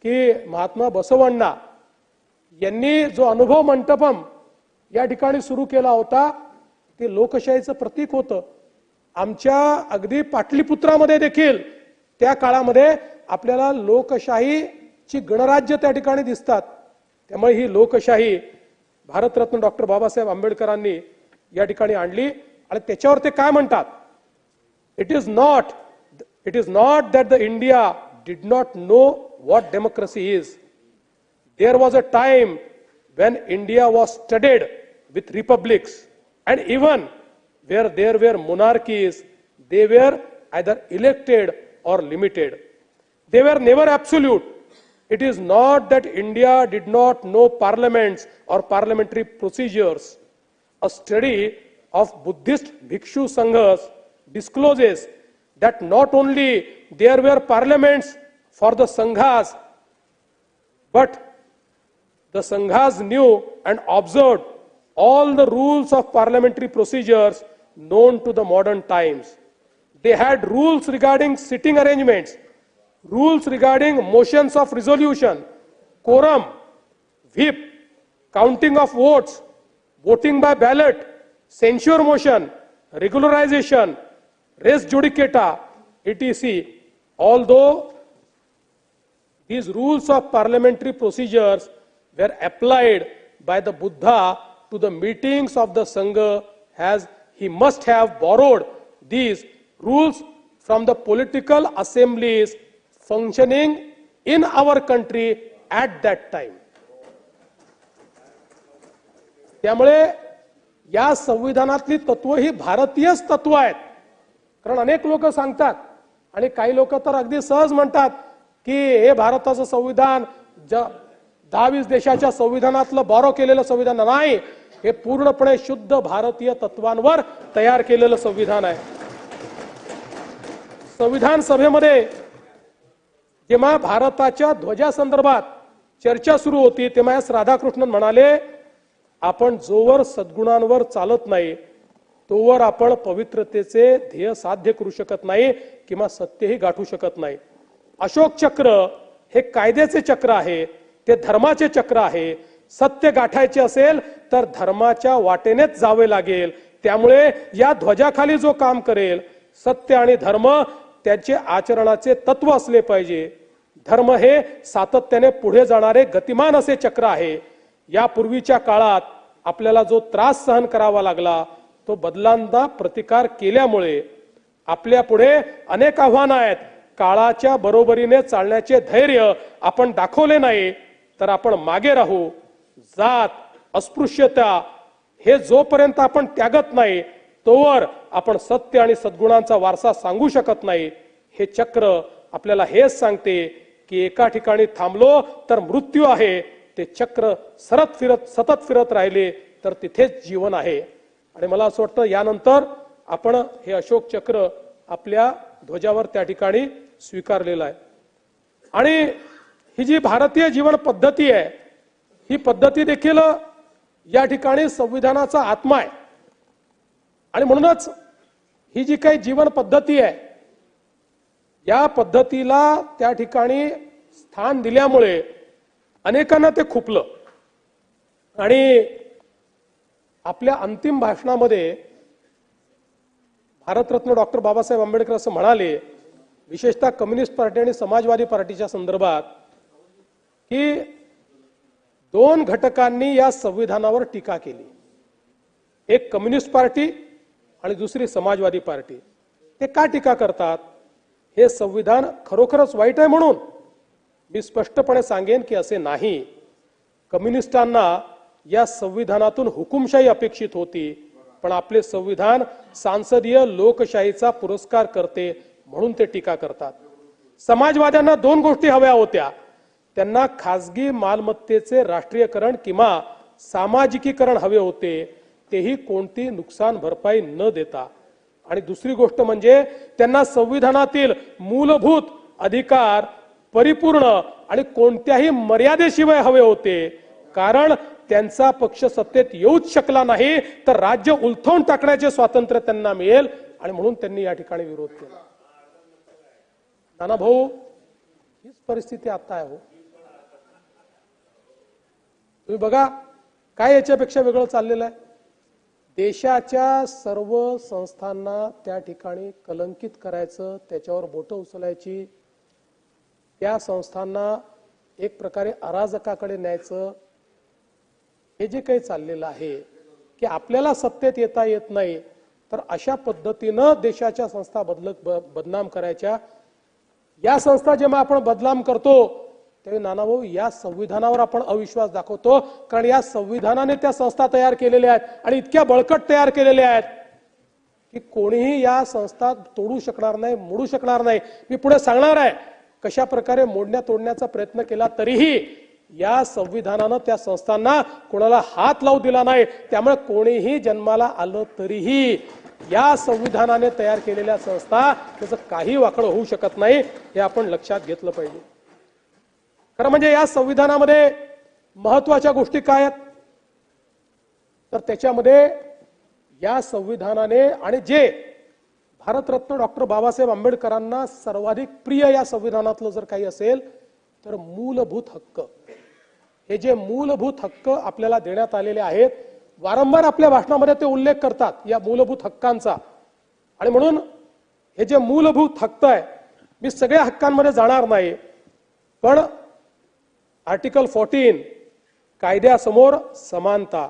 की महात्मा बसवण्णा यांनी जो अनुभव मंटपम या ठिकाणी सुरू केला होता ते लोकशाहीचं प्रतीक होतं। आमच्या अगदी पाटलीपुत्रामध्ये देखील त्या काळामध्ये आपल्याला लोकशाहीची गणराज्य त्या ठिकाणी दिसतात। त्यामुळे ही लोकशाही भारतरत्न डॉक्टर बाबासाहेब आंबेडकरांनी या ठिकाणी आणली। आणि त्याच्यावर ते काय म्हणतात, it is not that the India did not know what democracy is. There was a time when India was studded with republics, and even where there were monarchies, they were either elected or limited. They were never absolute. It is not that India did not know parliaments or parliamentary procedures. A study of Buddhist Bhikshu Sanghas discloses that not only there were parliaments for the Sanghas, but the Sanghas knew and observed all the rules of parliamentary procedures known to the modern times. They had rules regarding sitting arrangements, rules regarding motions of resolution, quorum, whip, counting of votes, voting by ballot, censure motion, regularization, res judicata, etc. Although these rules of parliamentary procedures were applied by the Buddha to the meetings of the Sangha, as he must have borrowed these rules from the political assemblies functioning in our country at that time. त्यामुळे या संविधानातली तत्व ही भारतीयच तत्व आहेत। कारण अनेक लोक सांगतात आणि काही लोक तर अगदी सहज म्हणतात की हे भारताचं संविधान 10-20 देशाच्या संविधानातलं बॉरो केलेलं संविधान नाही, हे पूर्णपणे शुद्ध भारतीय तत्वांवर तयार केलेलं संविधान आहे। संविधान सभेमध्ये जेव्हा भारताच्या ध्वजासंदर्भात चर्चा सुरू होती तेव्हा एस राधाकृष्णन म्हणाले, आपण जोवर सद्गुणांवर चालत नाही तोवर आपण पवित्रतेचे ध्येय साध्य करू शकत नाही किंवा सत्यही गाठू शकत नाही। अशोक चक्र हे कायद्याचे चक्र आहे, ते धर्माचे चक्र आहे। सत्य गाठायचे असेल तर धर्माच्या वाटेनेच जावे लागेल। त्यामुळे या ध्वजाखाली जो काम करेल, सत्य आणि धर्म त्याचे आचरणाचे तत्व असले पाहिजे। धर्म हे सातत्याने पुढे जाणारे गतिमान असे चक्र आहे। या पूर्वीच्या काळात आपल्याला जो त्रास सहन करावा लागला तो बदलांचा प्रतिकार केल्यामुळे आपल्या पुढे अनेक आव्हानं आहेत। काळाच्या बरोबरीने चालण्याचे धैर्य आपण दाखवले नाही तर आपण मागे राहू। जात, अस्पृश्यता हे जोपर्यंत आपण त्यागत नाही तोवर आपण सत्य आणि सद्गुणांचा वारसा सांगू शकत नाही. हे चक्र आपल्याला हेच सांगते की एका ठिकाणी थांबलो तर मृत्यू आहे, ते चक्र सतत फिरत राहिले तर तिथेच जीवन आहे. आणि मला असं वाटतं यानंतर आपण हे अशोक चक्र आपल्या ध्वजावर त्या ठिकाणी स्वीकारलेलं आहे. आणि ही जी भारतीय जीवन पद्धती आहे, ही पद्धती देखील या ठिकाणी संविधानाचा आत्मा आहे. आणि म्हणूनच ही जी काही जीवन पद्धती आहे, या पद्धतीला त्या ठिकाणी स्थान दिल्यामुळे अनेकांना ते खुपलं. आणि आपल्या अंतिम भाषणामध्ये भारतरत्न डॉक्टर बाबासाहेब आंबेडकर असं म्हणाले, विशेषतः कम्युनिस्ट पार्टी आणि समाजवादी पार्टीच्या संदर्भात, की दोन घटकांनी या संविधानावर टीका केली. एक कम्युनिस्ट पार्टी आणि दुसरी समाजवादी पार्टी. ते का टीका करतात? हे संविधान खरोखरच वाईट आहे म्हणून? मी स्पष्टपणे सांगेन की असे नाही. कम्युनिस्टांना या संविधानातून हुकुमशाही अपेक्षित होती, पण आपले संविधान सांसदीय लोकशाहीचा पुरस्कार करते म्हणून ते टीका करतात. समाजवाद्यांना दोन गोष्टी हव्या होत्या. त्यांना खासगी मालमत्तेचे राष्ट्रीयकरण किंवा सामाजिकीकरण हवे होते, तेही कोणती नुकसान भरपाई न देता. आणि दुसरी गोष्ट म्हणजे त्यांना संविधानातील मूलभूत अधिकार परिपूर्ण आणि कोणत्याही मर्यादेशिवाय हवे होते. कारण त्यांचा पक्ष सत्तेत येऊच शकला नाही तर राज्य उलथवून टाकण्याचे स्वातंत्र्य त्यांना मिळेल, आणि म्हणून त्यांनी या ठिकाणी विरोध केला. नाना भाऊ, हीच परिस्थिती आता आहे. हो, तुम्ही बघा काय याच्यापेक्षा वेगळं चाललेलं आहे. देशाच्या सर्व संस्थांना त्या ठिकाणी कलंकित करायचं, त्याच्यावर बोटं उचलायची, त्या संस्थांना एक प्रकारे अराजकाकडे न्यायचं, हे जे काही चाललेलं आहे की आपल्याला सत्तेत येता येत नाही तर अशा पद्धतीनं देशाच्या संस्था बदनाम करायच्या. या संस्था जेव्हा आपण बदनाम करतो त्यावेळी नानाभाऊ या संविधानावर आपण अविश्वास दाखवतो. कारण या संविधानाने त्या संस्था तयार केलेल्या आहेत आणि इतक्या बळकट तयार केलेल्या आहेत की कोणीही या संस्था तोडू शकणार नाही, मोडू शकणार नाही. मी पुढे सांगणार आहे कशा प्रकारे मोडण्या तोडण्याचा प्रयत्न केला तरीही या संविधानानं त्या संस्थांना कोणाला हात लावू दिला नाही. त्यामुळे कोणीही जन्माला आलं तरीही या संविधानाने तयार केलेल्या संस्था त्याचं काही वाकडं होऊ शकत नाही, हे आपण लक्षात घेतलं पाहिजे. खरं म्हणजे या संविधानामध्ये महत्वाच्या गोष्टी काय आहेत तर त्याच्यामध्ये या संविधानाने आणि जे भारतरत्न डॉक्टर बाबासाहेब आंबेडकरांना सर्वाधिक प्रिय या संविधानातलं जर काही असेल तर मूलभूत हक्क. हे जे मूलभूत हक्क आपल्याला देण्यात आलेले आहेत, वारंवार आपल्या भाषणामध्ये ते उल्लेख करतात या मूलभूत हक्कांचा. आणि म्हणून हे जे मूलभूत हक्क आहे, मी सगळ्या हक्कांमध्ये जाणार नाही, पण आर्टिकल 14 कायद्यासमोर समानता,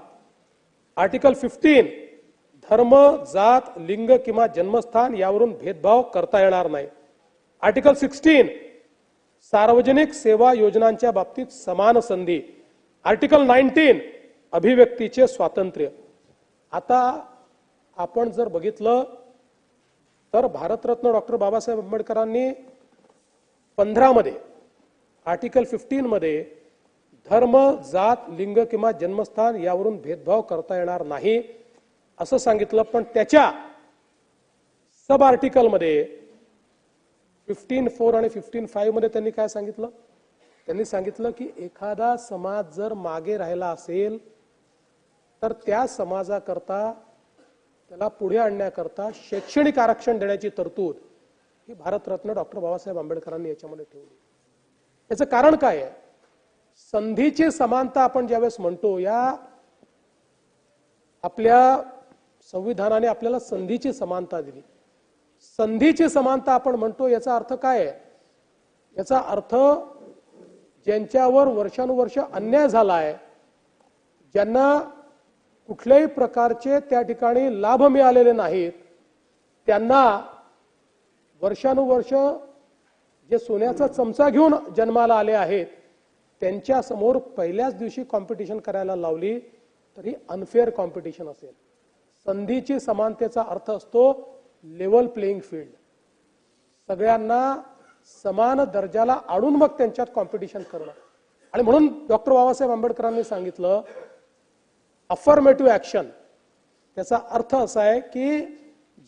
आर्टिकल 15 धर्म, जात, लिंग किंवा जन्मस्थान यावरून भेदभाव करता येणार नाही, आर्टिकल 16 सार्वजनिक सेवा योजनांच्या बाबतीत समान संधी, आर्टिकल 19 अभिव्यक्तीचे स्वातंत्र्य. आता आपण जर बघितलं तर भारतरत्न डॉक्टर बाबासाहेब आंबेडकरांनी 15 मध्ये आर्टिकल 15 मध्ये धर्म, जात, लिंग किंवा जन्मस्थान यावरून भेदभाव करता येणार नाही असं सांगितलं. पण त्याच्या सब आर्टिकल मध्ये 15.4 आणि 15.5 मध्ये त्यांनी काय सांगितलं? त्यांनी सांगितलं की एखादा समाज जर मागे राहिला असेल तर त्या समाजाकरता त्याला पुढे आणण्याकरता शैक्षणिक आरक्षण देण्याची तरतूद ही भारतरत्न डॉक्टर बाबासाहेब आंबेडकरांनी याच्यामध्ये ठेवली. याचं कारण काय आहे? संधीची समानता आपण ज्यावेळेस म्हणतो, या आपल्या संविधानाने आपल्याला संधीची समानता दिली. संधीची समानता आपण म्हणतो याचा अर्थ काय आहे? याचा अर्थ ज्यांच्यावर वर्षानुवर्ष अन्याय झाला आहे, ज्यांना कुठल्याही प्रकारचे त्या ठिकाणी लाभ मिळालेले नाहीत, त्यांना वर्षानुवर्ष जे सोन्याचा चमचा घेऊन जन्माला आले आहेत त्यांच्या समोर पहिल्याच दिवशी कॉम्पिटिशन करायला लावली तरी अनफेअर कॉम्पिटिशन असेल. संधीची समानतेचा अर्थ असतो लेवल प्लेइंग फील्ड, सगळ्यांना समान दर्जाला आणून मग त्यांच्यात कॉम्पिटिशन करणं. आणि म्हणून डॉक्टर बाबासाहेब आंबेडकरांनी सांगितलं अफर्मेटिव्ह ऍक्शन. त्याचा अर्थ असा आहे की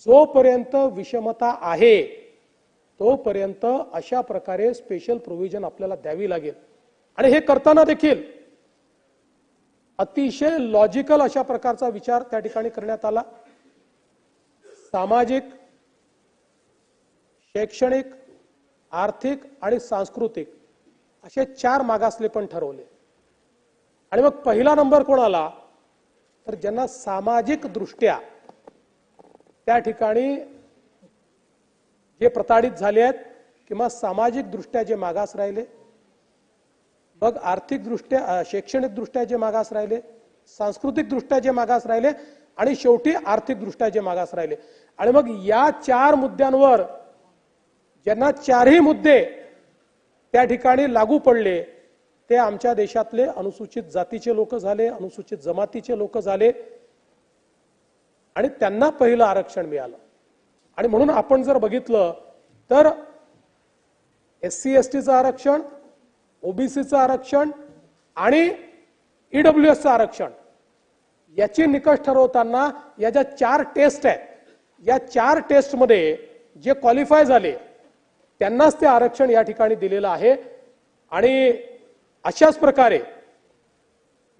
जोपर्यंत विषमता आहे तोपर्यंत अशा प्रकारे स्पेशल प्रोव्हिजन आपल्याला द्यावी लागेल. आणि हे करताना देखील अतिशय लॉजिकल अशा प्रकारचा विचार त्या ठिकाणी करण्यात आला. सामाजिक, शैक्षणिक, आर्थिक आणि सांस्कृतिक असे 4 मागासले पण ठरवले. आणि मग पहिला नंबर कोणाला, तर ज्यांना सामाजिक दृष्ट्या त्या ठिकाणी जे प्रताडित झाले आहेत किंवा सामाजिक दृष्ट्या जे मागास राहिले, मग आर्थिक दृष्ट्या, शैक्षणिक दृष्ट्या जे मागास राहिले, सांस्कृतिक दृष्ट्या जे मागास राहिले आणि शेवटी आर्थिक दृष्ट्या जे मागास राहिले. आणि मग या 4 मुद्द्यांवर ज्यांना 4ही मुद्दे त्या ठिकाणी लागू पडले ते आमच्या देशातले अनुसूचित जातीचे लोक झाले, अनुसूचित जमातीचे लोक झाले आणि त्यांना पहिलं आरक्षण मिळालं. आणि म्हणून आपण जर बघितलं तर SC STचं आरक्षण, ओबीसीचं आरक्षण आणि ईडब्ल्यूएसचं आरक्षण याची निकष ठरवताना या ज्या 4 टेस्ट आहेत, या 4 टेस्टमध्ये जे क्वालिफाय झाले त्यांनाच ते आरक्षण या ठिकाणी दिलेलं आहे. आणि अशाच प्रकारे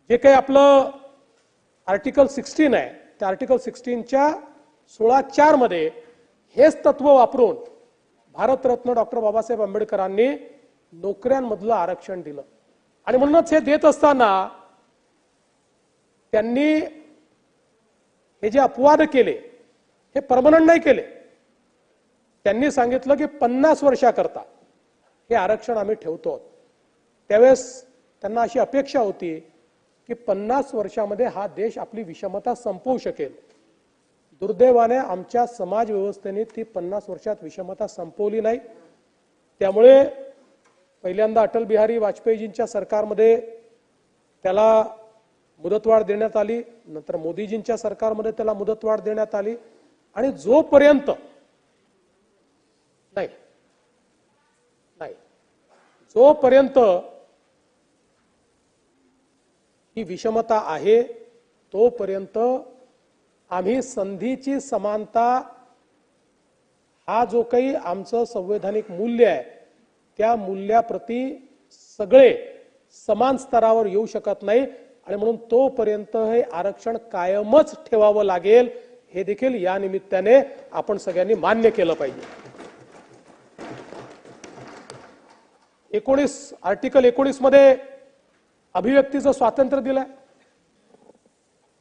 जे काही आपलं आर्टिकल 16 आहे त्या आर्टिकल 16च्या 16(4) मध्ये हेच तत्व वापरून भारतरत्न डॉक्टर बाबासाहेब आंबेडकरांनी नोकऱ्यांमधलं आरक्षण दिलं. आणि म्हणूनच हे देत असताना त्यांनी हे जे अपवाद केले हे परमनंट नाही केले. त्यांनी सांगितलं की 50 वर्षाकरता हे आरक्षण आम्ही ठेवतो. त्यावेळेस त्यांना अशी अपेक्षा होती की 50 वर्षामध्ये हा देश आपली विषमता संपवू शकेल. दुर्दैवाने आमच्या समाज व्यवस्थेने ती 50 वर्षात विषमता संपवली नाही. त्यामुळे पहिल्यांदा अटल बिहारी वाजपेयीजींच्या सरकारमध्ये त्याला मुदतवाढ देण्यात आली, नंतर मोदीजींच्या सरकारमध्ये त्याला मुदतवाढ देण्यात आली. आणि जोपर्यंत जोपर्यंत ही विषमता आहे तोपर्यंत आम्ही संधीची समानता हा जो काही आमचं संवैधानिक मूल्य आहे त्या मूल्याप्रती सगळे समान स्तरावर येऊ शकत नाही. आणि म्हणून तोपर्यंत हे आरक्षण कायमच ठेवावं लागेल हे देखील या निमित्ताने आपण सगळ्यांनी मान्य केलं पाहिजे. आर्टिकल 19 मध्ये अभिव्यक्तीचं स्वातंत्र्य दिलंय.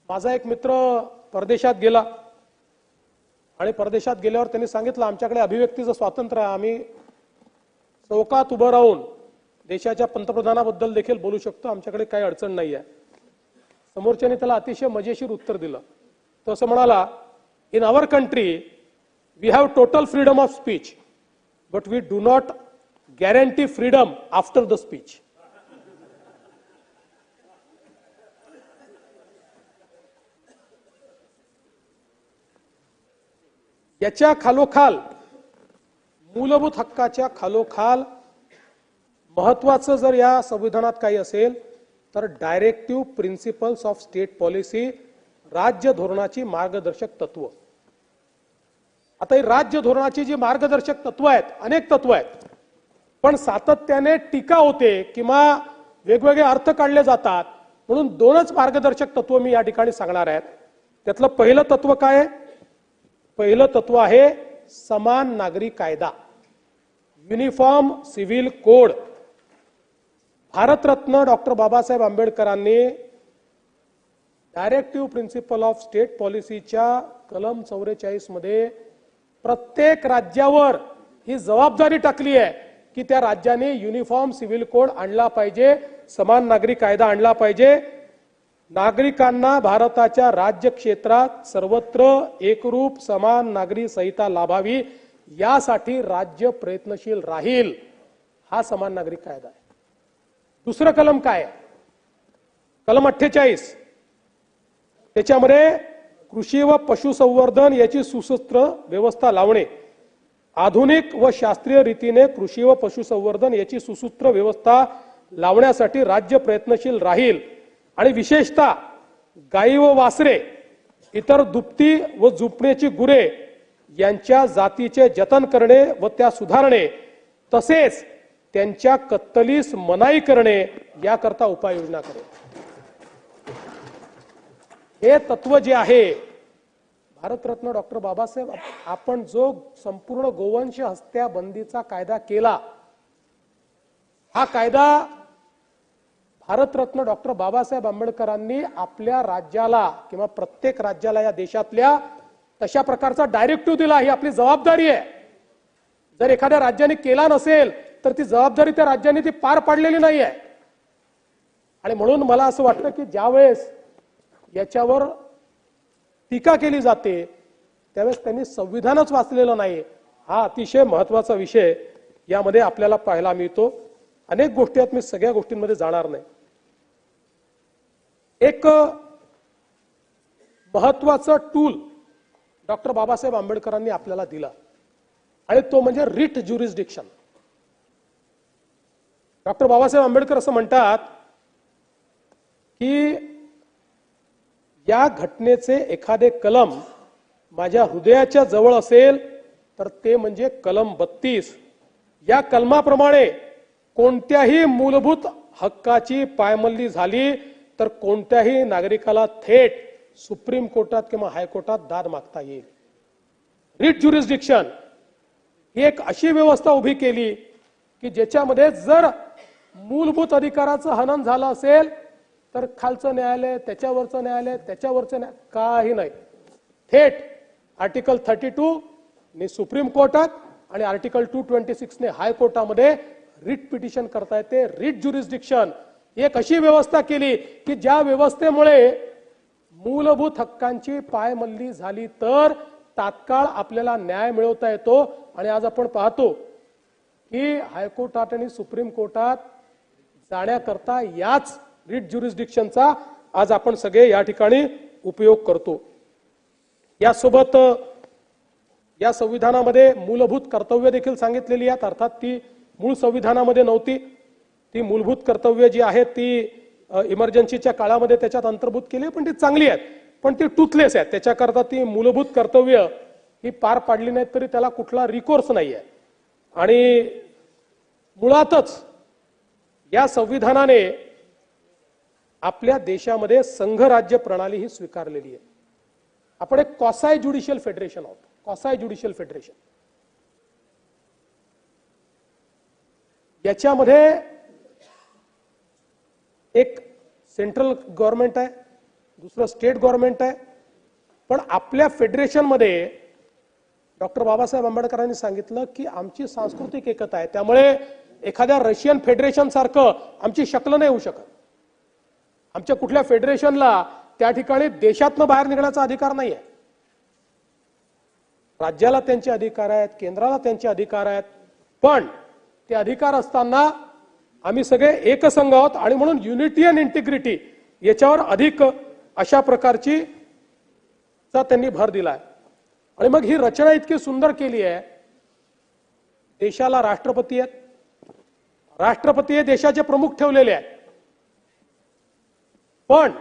माझा एक मित्र परदेशात गेला आणि परदेशात गेल्यावर त्यांनी सांगितलं आमच्याकडे अभिव्यक्तीचं स्वातंत्र्य आहे, आम्ही चौकात उभं राहून देशाच्या पंतप्रधानाबद्दल देखील बोलू शकतो, आमच्याकडे काही अडचण नाही आहे. समोरच्याने त्याला अतिशय मजेशीर उत्तर दिलं. तो असं म्हणाला, in our country we have total freedom of speech but we do not guarantee freedom after the speech. याच्या खालोखाल मूलभूत हक्काच्या खालोखाल महत्वाचं जर या संविधानात काही असेल तर directive principles of state policy, राज्य धोरणाची मार्गदर्शक तत्व. आता ही राज्य धोरणाची जी मार्गदर्शक तत्व आहेत, अनेक तत्व आहेत, पण सातत्याने टीका होते किंवा वेगवेगळे अर्थ काढले जातात. म्हणून 2च मार्गदर्शक तत्व मी या ठिकाणी सांगणार आहेत. त्यातलं पहिलं तत्व काय आहे? पहिलं तत्व आहे समान नागरी कायदा, uniform civil code. Bharat Ratna doctor Babasaheb आंबेडकरांनी डायरेक्टिव्ह प्रिन्सिपल ऑफ स्टेट पॉलिसीच्या कलम 44 मध्ये प्रत्येक राज्यावर ही जबाबदारी टाकली आहे की त्या राज्याने युनिफॉर्म सिव्हिल कोड आणला पाहिजे, समान नागरी कायदा आणला पाहिजे. नागरिकांना भारताच्या राज्य क्षेत्रात सर्वत्र एकरूप समान नागरी संहिता लाभावी यासाठी राज्य प्रयत्नशील राहील. हा समान नागरिक कायदा आहे. दुसरं कलम काय आहे? कलम 48. त्याच्यामध्ये कृषी व पशुसंवर्धन याची सुसूत्र व्यवस्था लावणे, आधुनिक व शास्त्रीय रीतीने कृषी व पशुसंवर्धन याची सुसूत्र व्यवस्था लावण्यासाठी राज्य प्रयत्नशील राहील आणि विशेषतः गायी व वासरे, इतर दुभती व झुपण्याची गुरे यांच्या जातीचे जतन करणे व त्या सुधारणे तसेच त्यांच्या कत्तलीस मनाई करणे याकरता उपाययोजना करेल. हे तत्व जे आहे, भारतरत्न डॉक्टर बाबासाहेब आपण जो संपूर्ण गोवंश हत्या बंदीचा कायदा केला, हा कायदा भारतरत्न डॉक्टर बाबासाहेब आंबेडकरांनी आपल्या राज्याला किंवा प्रत्येक राज्याला या देशातल्या तशा प्रकारचा डायरेक्टिव्ह दिला. ही आपली जबाबदारी आहे. जर एखाद्या राज्याने केला नसेल तर ती जबाबदारी त्या राज्याने ती पार पाडलेली नाही आहे. आणि म्हणून मला असं वाटतं की ज्यावेळेस याच्यावर टीका केली जाते त्यावेळेस त्यांनी संविधानच वाचलेलं नाही. हा अतिशय महत्वाचा विषय यामध्ये आपल्याला पाहायला मिळतो. अनेक गोष्टी आहेत, मी सगळ्या गोष्टींमध्ये जाणार नाही. एक महत्वाचं टूल डॉक्टर बाबासाहेब आंबेडकरांनी आपल्याला दिला आणि तो म्हणजे writ jurisdiction. Doctor Babasaheb Ambedkar असं म्हणतात की या घटनेचे एखादे कलम माझ्या हृदयाच्या जवळ असेल तर ते म्हणजे कलम 32. या कलमाप्रमाणे कोणत्याही मूलभूत हक्काची पायमल्ली झाली तर कोणत्याही नागरिकाला थेट सुप्रीम कोर्टात किंवा हायकोर्टात दाद मागता येईल. रिट ज्युरिस्डिक्शन ही एक अशी व्यवस्था उभी केली की ज्याच्यामध्ये जर मूलभूत अधिकाराचं हनन झालं असेल तर खालचं न्यायालय, त्याच्यावरचं न्यायालय, त्याच्यावरचं न्यायालय काही नाही, थेट आर्टिकल 32 ने सुप्रीम कोर्टात आणि आर्टिकल 226 ने हायकोर्टामध्ये रिट पिटिशन करता येते. रिट ज्युरिस्डिक्शन एक अशी व्यवस्था केली की ज्या व्यवस्थेमुळे मूलभूत हक्कांची पायमल्ली झाली तर तात्काळ आपल्याला न्याय मिळवता येतो. आणि आज आपण पाहतो की हायकोर्टात आणि सुप्रीम कोर्टात जाण्याकरता याच रिट ज्युरिस्डिक्शनचा आज आपण सगळे या ठिकाणी उपयोग करतो. यासोबत या संविधानामध्ये मूलभूत कर्तव्य देखील सांगितलेली आहेत. अर्थात ती मूळ संविधानामध्ये नव्हती. ती मूलभूत कर्तव्य जी आहेत ती इमर्जन्सीच्या काळामध्ये त्याच्यात अंतर्भूत केली, पण ती चांगली आहेत, पण ती टूथलेस आहेत. त्याच्याकरता ती मूलभूत कर्तव्य ही पार पाडली नाहीत तरी त्याला कुठला रिकोर्स नाही आहे. आणि मुळातच या संविधानाने आपल्या देशामध्ये संघराज्य प्रणाली ही स्वीकारलेली आहे. आपण एक क्वासाय ज्युडिशियल फेडरेशन आहोत. क्वासाय ज्युडिशियल फेडरेशन याच्यामध्ये एक सेंट्रल गव्हर्नमेंट आहे, दुसरं स्टेट गव्हर्नमेंट आहे. पण आपल्या फेडरेशन मध्ये डॉक्टर बाबासाहेब आंबेडकरांनी सांगितलं की आमची सांस्कृतिक एकता आहे, त्यामुळे एखाद्या रशियन फेडरेशन सारखं आमची शक्ल नाही होऊ शकत. आमच्या कुठल्या फेडरेशनला त्या ठिकाणी देशातनं बाहेर निघण्याचा अधिकार नाही आहे. राज्याला त्यांचे अधिकार आहेत, केंद्राला त्यांचे अधिकार आहेत, पण ते अधिकार असताना आम्ही सगळे एकसंघ आहोत आणि म्हणून युनिटी अँड इंटिग्रिटी याच्यावर अधिक अशा प्रकारची त्यांनी भर दिलाय. आणि मग ही रचना इतकी सुंदर केली आहे. देशाला राष्ट्रपती आहेत, राष्ट्रपती हे देशाचे प्रमुख ठेवलेले आहेत, पण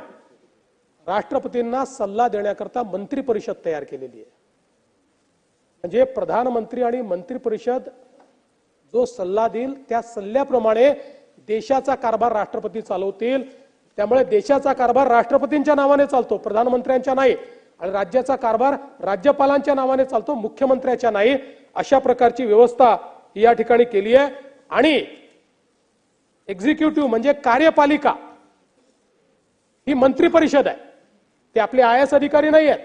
राष्ट्रपतींना सल्ला देण्याकरता मंत्री परिषद तयार केलेली आहे. म्हणजे प्रधानमंत्री आणि मंत्री परिषद जो सल्ला देईल त्या सल्ल्याप्रमाणे देशाचा कारभार राष्ट्रपती चालवतील. त्यामुळे देशाचा कारभार राष्ट्रपतींच्या नावाने चालतो, प्रधानमंत्र्यांच्या नाही. आणि राज्याचा कारभार राज्यपालांच्या नावाने चालतो, मुख्यमंत्र्याच्या नाही. अशा प्रकारची व्यवस्था या ठिकाणी केली आहे. आणि एक्झिक्युटिव्ह म्हणजे कार्यपालिका ही मंत्री परिषद आहे. ते आपले IAS अधिकारी नाही आहेत.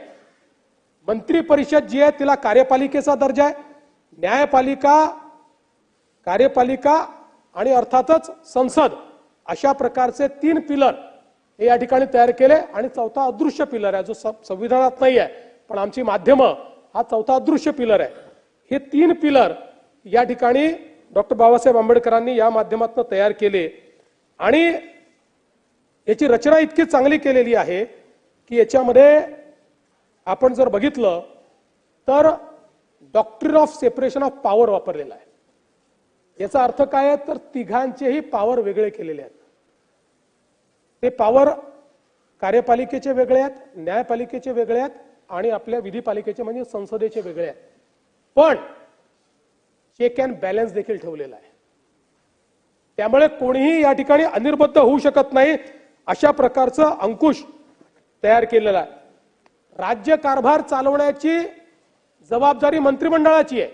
मंत्री परिषद जी आहे तिला कार्यपालिकेचा दर्जा आहे. न्यायपालिका, कार्यपालिका आणि अर्थातच संसद अशा प्रकारचे 3 पिलर हे या ठिकाणी तयार केले. आणि चौथा अदृश्य पिलर आहे जो संविधानात नाही आहे, पण आमची माध्यमं हा चौथा अदृश्य पिलर आहे. हे 3 पिलर या ठिकाणी डॉक्टर बाबासाहेब आंबेडकरांनी या माध्यमातून तयार केले. आणि याची रचना इतकी चांगली केलेली आहे की याच्यामध्ये आपण जर बघितलं तर doctrine of separation of power वापरलेला आहे. याचा अर्थ काय आहे तर तिघांचेही पॉवर वेगळे केलेले आहेत. ते पॉवर कार्यपालिकेचे वेगळे आहेत, न्यायपालिकेचे वेगळे आहेत आणि आपल्या विधिपालिकेचे म्हणजे संसदेचे वेगळे आहेत. पण चेक अँड बॅलन्स देखील ठेवलेला आहे. त्यामुळे कोणीही या ठिकाणी अनिर्बद्ध होऊ शकत नाही अशा प्रकारचं अंकुश तयार केलेला आहे. राज्य कारभार चालवण्याची जबाबदारी मंत्रिमंडळाची आहे,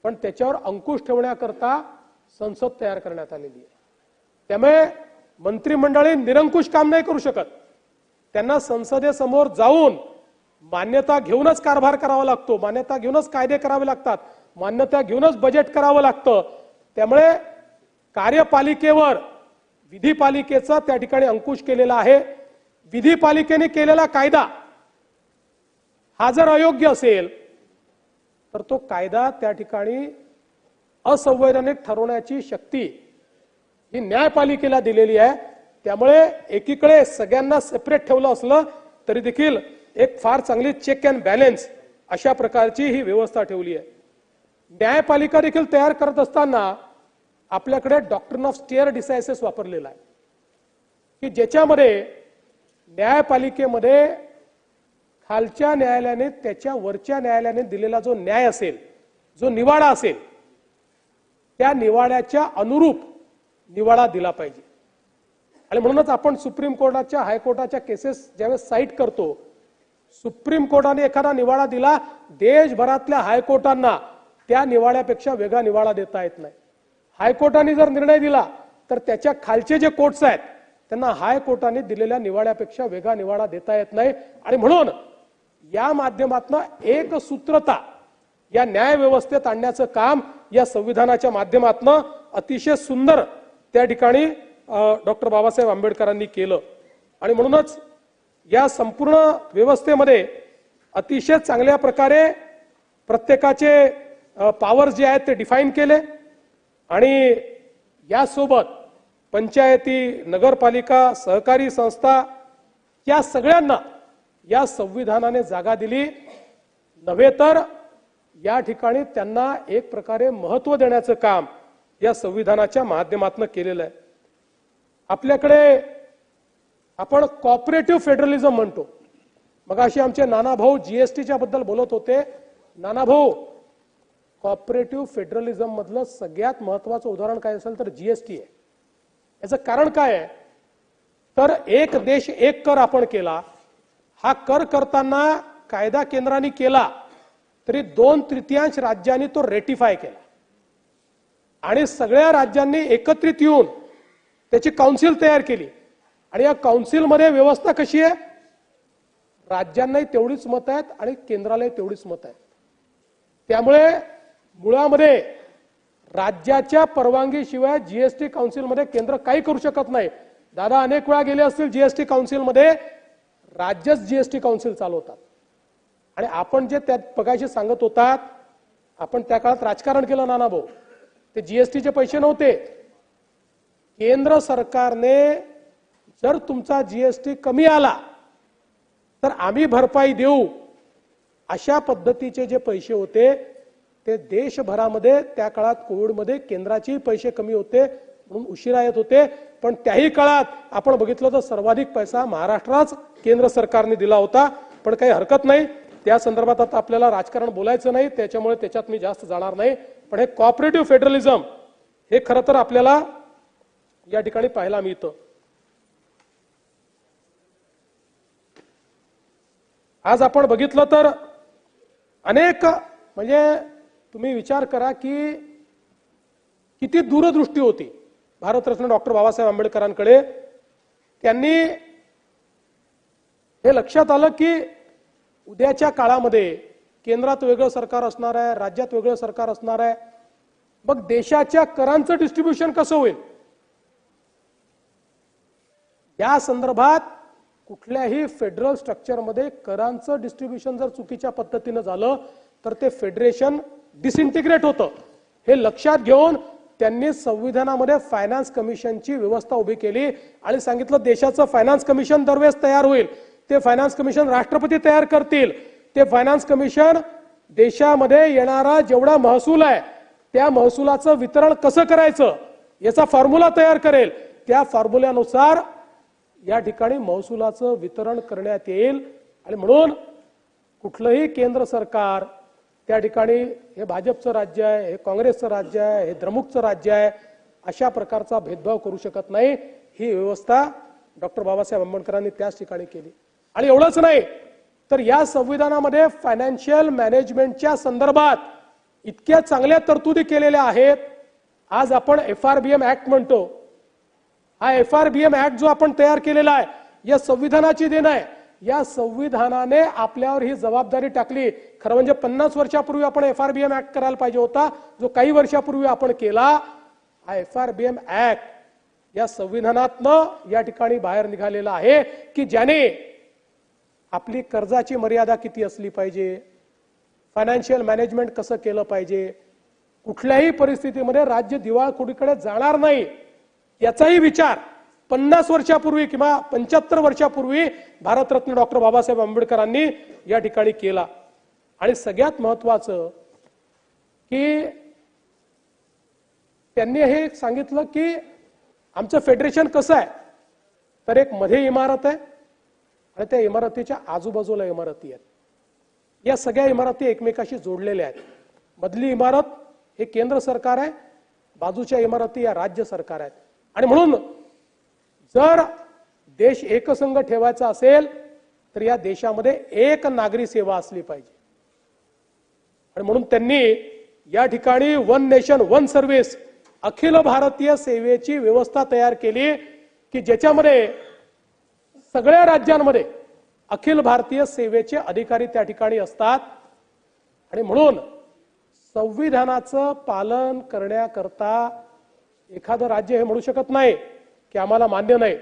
पण त्याच्यावर अंकुश ठेवण्याकरता संसद तयार करण्यात आलेली आहे. त्यामुळे मंत्रिमंडळी निरंकुश काम नाही करू शकत. त्यांना संसदेसमोर जाऊन मान्यता घेऊनच कारभार करावा लागतो, मान्यता घेऊनच कायदे करावे लागतात, मान्यता घेऊनच बजेट करावं लागतं. त्यामुळे कार्यपालिकेवर विधिपालिकेचा त्या ठिकाणी अंकुश केलेला आहे. विधिपालिकेने केलेला कायदा हा जर अयोग्य असेल तर तो कायदा त्या ठिकाणी असंवैधानिक ठरवण्याची शक्ती ही न्यायपालिकेला दिलेली आहे. त्यामुळे एकीकडे सगळ्यांना सेपरेट ठेवलं असलं तरी देखील एक फार चांगली चेक अँड बॅलन्स अशा प्रकारची ही व्यवस्था ठेवली आहे. न्यायपालिका देखील तयार करत असताना आपल्याकडे डॉक्ट्रिन ऑफ स्टेअर डिसायसिस वापरलेला आहे की ज्याच्यामध्ये न्यायपालिकेमध्ये खालच्या न्यायालयाने त्याच्या वरच्या न्यायालयाने दिलेला जो न्याय असेल, जो निवाडा असेल, त्या निवाड्याच्या अनुरूप निवाडा दिला पाहिजे. आणि म्हणूनच आपण सुप्रीम कोर्टाच्या हायकोर्टाच्या केसेस ज्यावेळेस साईट करतो, सुप्रीम कोर्टाने एखादा निवाडा दिला, देशभरातल्या हायकोर्टांना त्या निवाड्यापेक्षा वेगळा निवाडा देता येत नाही. हायकोर्टाने जर निर्णय दिला तर त्याच्या खालचे जे कोर्ट्स आहेत त्यांना हायकोर्टाने दिलेल्या निवाड्यापेक्षा वेगळा निवाडा देता येत नाही. आणि म्हणून या माध्यमातून एक सूत्रता या न्याय व्यवस्थेत आणण्याचं काम या संविधानाच्या माध्यमातून अतिशय सुंदर त्या ठिकाणी डॉक्टर बाबासाहेब आंबेडकरांनी केलं. आणि म्हणूनच या संपूर्ण व्यवस्थेमध्ये अतिशय चांगल्या प्रकारे प्रत्येकाचे पॉवर जे आहेत ते डिफाईन केले. आणि यासोबत पंचायती, नगरपालिका, सहकारी संस्था या सगळ्यांना या संविधानाने जागा दिली. नव्हे तर या ठिकाणी त्यांना एक प्रकारे महत्त्व देण्याचं काम या संविधानाच्या माध्यमातून केलेलं आहे. आपल्याकडे आपण कॉपरेटिव्ह फेडरलिझम म्हणतो. मग अशी आमचे नानाभाऊ जीएसटीच्या बद्दल बोलत होते. नानाभाऊ, कॉपरेटिव्ह फेडरलिझम मधलं सगळ्यात महत्त्वाचं उदाहरण काय असेल तर जीएसटी आहे. याचं कारण काय आहे तर एक देश एक कर आपण केला. हा कर करताना कायदा केंद्राने केला तरी 2/3 राज्यांनी तो रेटिफाय केला आणि सगळ्या राज्यांनी एकत्रित येऊन त्याची काउन्सिल तयार केली. आणि या काउन्सिलमध्ये व्यवस्था कशी आहे, राज्यांनाही तेवढीच मत आहेत आणि केंद्रालाही तेवढीच मत आहेत. त्यामुळे मुळामध्ये राज्याच्या परवानगीशिवाय जीएसटी काउन्सिलमध्ये केंद्र काही करू शकत नाही. दादा अनेक वेळा गेले असतील जीएसटी काउन्सिलमध्ये, राज्यच जीएसटी काउन्सिल चालवतात. आणि आपण जे त्यात बघायचे सांगत होतात, आपण त्या काळात राजकारण केलं नाना भाऊ. ते जीएसटीचे पैसे नव्हते. केंद्र सरकारने जर तुमचा जीएसटी कमी आला तर आम्ही भरपाई देऊ अशा पद्धतीचे जे पैसे होते ते देशभरामध्ये त्या काळात कोविडमध्ये केंद्राचे पैसे कमी होते म्हणून उशिरा येत होते. पण त्याही काळात आपण बघितलं तर सर्वाधिक पैसा महाराष्ट्राच केंद्र सरकारने दिला होता. पण काही हरकत नाही, त्या संदर्भात आता आपल्याला राजकारण बोलायचं नाही, त्याच्यामुळे त्याच्यात मी जास्त जाणार नाही. पण हे कॉपरेटिव्ह फेडरलिझम हे खरं तर आपल्याला या ठिकाणी पाहायला मिळतं. आज आपण बघितलं तर अनेक म्हणजे तुम्ही विचार करा की किती दूरदृष्टी होती भारतरत्न डॉक्टर बाबासाहेब आंबेडकरांकडे. त्यांनी हे लक्षात आलं की उद्याच्या काळामध्ये केंद्रात वेगळं सरकार असणार आहे, राज्यात वेगळं सरकार असणार आहे. मग देशाच्या करांचं डिस्ट्रीब्युशन कसं होईल, या संदर्भात कुठल्याही फेडरल स्ट्रक्चरमध्ये करांचं डिस्ट्रीब्युशन जर चुकीच्या पद्धतीने झालं तर ते फेडरेशन डिसइंटिग्रेट होतं. हे लक्षात घेऊन त्यांनी संविधानामध्ये फायनान्स कमिशनची व्यवस्था उभी केली आणि सांगितलं देशाचं फायनान्स कमिशन दरवेळेस तयार होईल ते फायनान्स कमिशन राष्ट्रपती तयार करतील. ते फायनान्स कमिशन देशामध्ये येणारा जेवढा महसूल आहे त्या महसुलाचं वितरण कसं करायचं याचा फॉर्म्युला तयार करेल. त्या फॉर्म्युल्यानुसार या ठिकाणी महसुलाचं वितरण करण्यात येईल. आणि म्हणून कुठलंही केंद्र सरकार त्या ठिकाणी हे भाजपचं राज्य आहे, हे काँग्रेसचं राज्य आहे, हे द्रमुकचं राज्य आहे अशा प्रकारचा भेदभाव करू शकत नाही. ही व्यवस्था डॉक्टर बाबासाहेब आंबेडकरांनी त्याच ठिकाणी केली. आणि एवढंच नाही तर या संविधानामध्ये फायनान्शियल मॅनेजमेंटच्या संदर्भात इतक्या चांगल्या तरतुदी केलेल्या आहेत. आज आपण FRBM ऍक्ट म्हणतो. हा FRBM ऍक्ट जो आपण तयार केलेला आहे या संविधानाची देण आहे. या संविधानाने आपल्यावर ही जबाबदारी टाकली. खरं म्हणजे 50 वर्षापूर्वी आपण FRBM ऍक्ट करायला पाहिजे होता, जो काही वर्षापूर्वी आपण केला. हा FRBM ऍक्ट या संविधानातनं या ठिकाणी बाहेर निघालेला आहे की ज्याने आपली कर्जाची मर्यादा किती असली पाहिजे, फायनान्शियल मॅनेजमेंट कसं केलं पाहिजे, कुठल्याही परिस्थितीमध्ये राज्य दिवाळखोरीकडे जाणार नाही याचाही विचार 50 वर्षापूर्वी किंवा 75 वर्षापूर्वी भारतरत्न डॉक्टर बाबासाहेब आंबेडकरांनी या ठिकाणी केला. आणि सगळ्यात महत्त्वाचं की त्यांनी हे सांगितलं की आमचं फेडरेशन कसं आहे तर एक मध्ये इमारत आहे आणि त्या इमारतीच्या आजूबाजूला इमारती आहेत. या सगळ्या इमारती एकमेकाशी जोडलेल्या आहेत. मधली इमारत हे केंद्र सरकार आहे, बाजूच्या इमारती या राज्य सरकार आहेत. आणि म्हणून जर देश एकसंघ ठेवायचा असेल तर या देशामध्ये एक नागरी सेवा असली पाहिजे. आणि म्हणून त्यांनी या ठिकाणी one nation one service Akhil Bharatiya सेवेची व्यवस्था तयार केली की ज्याच्यामध्ये सगळ्या राज्यांमध्ये अखिल भारतीय सेवेचे अधिकारी त्या ठिकाणी असतात. आणि म्हणून संविधानाचं पालन करण्याकरता एखादं राज्य हे म्हणू शकत नाही की आम्हाला मान्य नाही,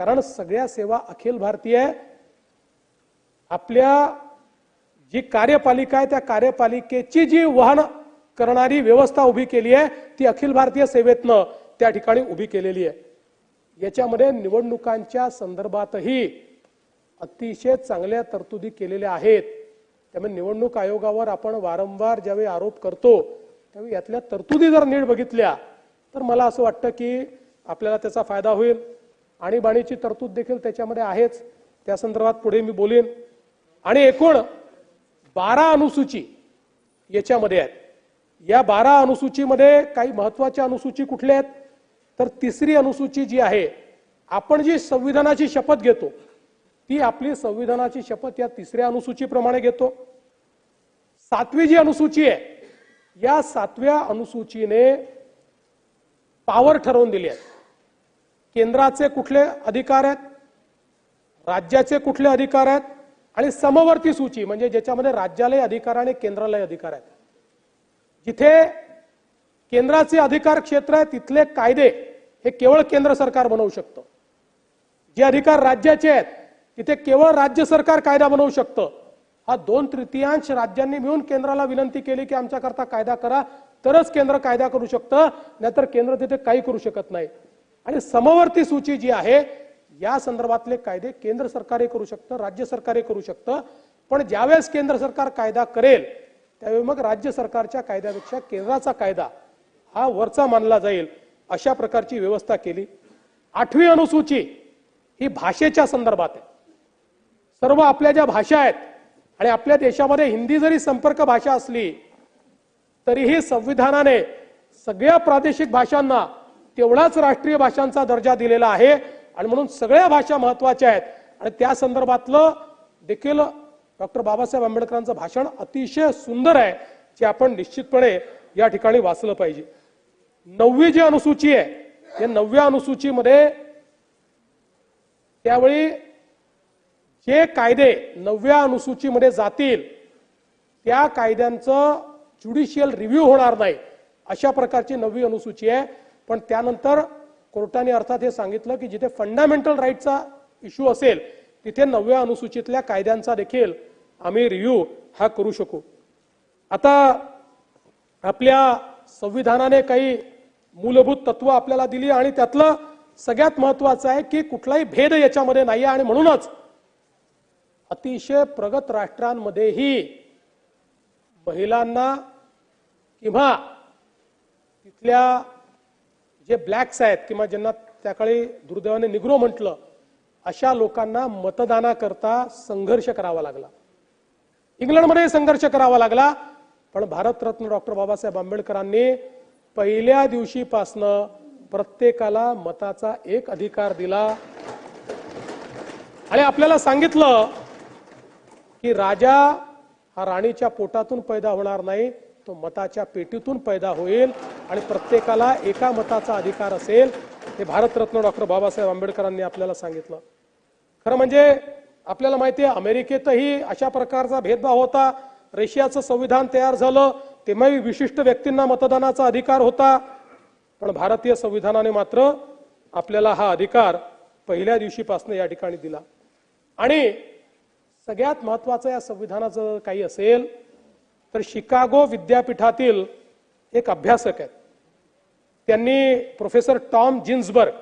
कारण सगळ्या सेवा अखिल भारतीय आहे. आपल्या जी कार्यपालिका आहे त्या कार्यपालिकेची जी वहन करणारी व्यवस्था उभी केली आहे ती अखिल भारतीय सेवेतनं त्या ठिकाणी उभी केलेली आहे. याच्यामध्ये निवडणुकांच्या संदर्भातही अतिशय चांगल्या तरतुदी केलेल्या आहेत. त्यामुळे निवडणूक आयोगावर आपण वारंवार ज्यावेळी आरोप करतो त्यावेळी यातल्या तरतुदी जर नीट बघितल्या तर मला असं वाटतं की आपल्याला त्याचा फायदा होईल. आणीबाणीची तरतूद देखील त्याच्यामध्ये आहेच, त्या संदर्भात पुढे मी बोलेन. आणि एकूण 12 अनुसूची याच्यामध्ये आहेत. या 12 अनुसूचीमध्ये काही महत्त्वाच्या अनुसूची कुठल्या आहेत तर तिसरी अनुसूची जी आहे, आपण जी संविधानाची शपथ घेतो ती आपली संविधानाची शपथ या तिसऱ्या अनुसूचीप्रमाणे घेतो. 7वी जी अनुसूची आहे या 7व्या अनुसूचीने पॉवर ठरवून दिली आहे. केंद्राचे कुठले अधिकार आहेत, राज्याचे कुठले अधिकार आहेत आणि समवर्ती सूची म्हणजे ज्याच्यामध्ये राज्यालाही अधिकार आणि केंद्रालाही अधिकार आहेत. जिथे केंद्राचे अधिकार क्षेत्र आहे तिथले कायदे हे केवळ केंद्र सरकार बनवू शकतं. जे अधिकार राज्याचे आहेत तिथे केवळ राज्य सरकार कायदा बनवू शकतं. हा 2/3 राज्यांनी मिळून केंद्राला विनंती केली की आमच्याकरता कायदा करा तरच केंद्र कायदा करू शकतं, नाहीतर केंद्र तिथे काही करू शकत नाही. आणि समवर्ती सूची जी आहे या संदर्भातले कायदे केंद्र सरकारही करू शकतं, राज्य सरकारही करू शकतं. पण ज्यावेळेस केंद्र सरकार कायदा करेल त्यावेळी मग राज्य सरकारच्या कायद्यापेक्षा केंद्राचा कायदा हा वरचा मानला जाईल अशा प्रकारची व्यवस्था केली. 8वी अनुसूची ही भाषेच्या संदर्भात आहे. सर्व आपल्या ज्या भाषा आहेत आणि आपल्या देशामध्ये हिंदी जरी संपर्क भाषा असली तरीही संविधानाने सगळ्या प्रादेशिक भाषांना तेवढाच राष्ट्रीय भाषांचा दर्जा दिलेला आहे. आणि म्हणून सगळ्या भाषा महत्त्वाच्या आहेत. आणि त्या संदर्भातलं देखील डॉक्टर बाबासाहेब आंबेडकरांचं भाषण अतिशय सुंदर आहे, जे आपण निश्चितपणे या ठिकाणी वाचलं पाहिजे. 9वी जी अनुसूची आहे या 9व्या अनुसूचीमध्ये त्यावेळी जे कायदे 9व्या अनुसूचीमध्ये जातील त्या कायद्यांचं ज्युडिशियल रिव्ह्यू होणार नाही अशा प्रकारची 9वी अनुसूची आहे. पण त्यानंतर कोर्टाने अर्थात हे सांगितलं की जिथे फंडामेंटल राईटचा इश्यू असेल तिथे 9व्या अनुसूचीतल्या कायद्यांचा देखील आम्ही रिव्ह्यू हा करू शकू. आता आपल्या संविधानाने काही मूलभूत तत्व आपल्याला दिली आणि त्यातलं सगळ्यात महत्त्वाचं आहे की कुठलाही भेद याच्यामध्ये नाही. आणि म्हणूनच अतिशय प्रगत राष्ट्रांमध्येही महिलांना किंवा तिथल्या जे ब्लॅक्स आहेत किंवा ज्यांना त्याकाळी दुर्दैवाने निग्रो म्हटलं अशा लोकांना मतदानाकरता संघर्ष करावा लागला. इंग्लंडमध्ये संघर्ष करावा लागला. पण भारतरत्न डॉक्टर बाबासाहेब आंबेडकरांनी पहिल्या दिवशीपासनं प्रत्येकाला मताचा एक अधिकार दिला आणि आपल्याला सांगितलं की राजा हा राणीच्या पोटातून पैदा होणार नाही, तो मताच्या पेटीतून पैदा होईल आणि प्रत्येकाला एका मताचा अधिकार असेल. हे भारतरत्न डॉक्टर बाबासाहेब आंबेडकरांनी आपल्याला सांगितलं. खरं म्हणजे आपल्याला माहिती आहे अमेरिकेतही अशा प्रकारचा भेदभाव होता. रशियाचं संविधान तयार झालं तेव्हाही विशिष्ट व्यक्तींना मतदानाचा अधिकार होता. पण भारतीय संविधानाने मात्र आपल्याला हा अधिकार पहिल्या दिवशीपासून या ठिकाणी दिला. आणि सगळ्यात महत्त्वाचं या संविधानाचं काही असेल तर शिकागो विद्यापीठातील एक अभ्यासक आहेत, त्यांनी प्रोफेसर टॉम जिन्सबर्ग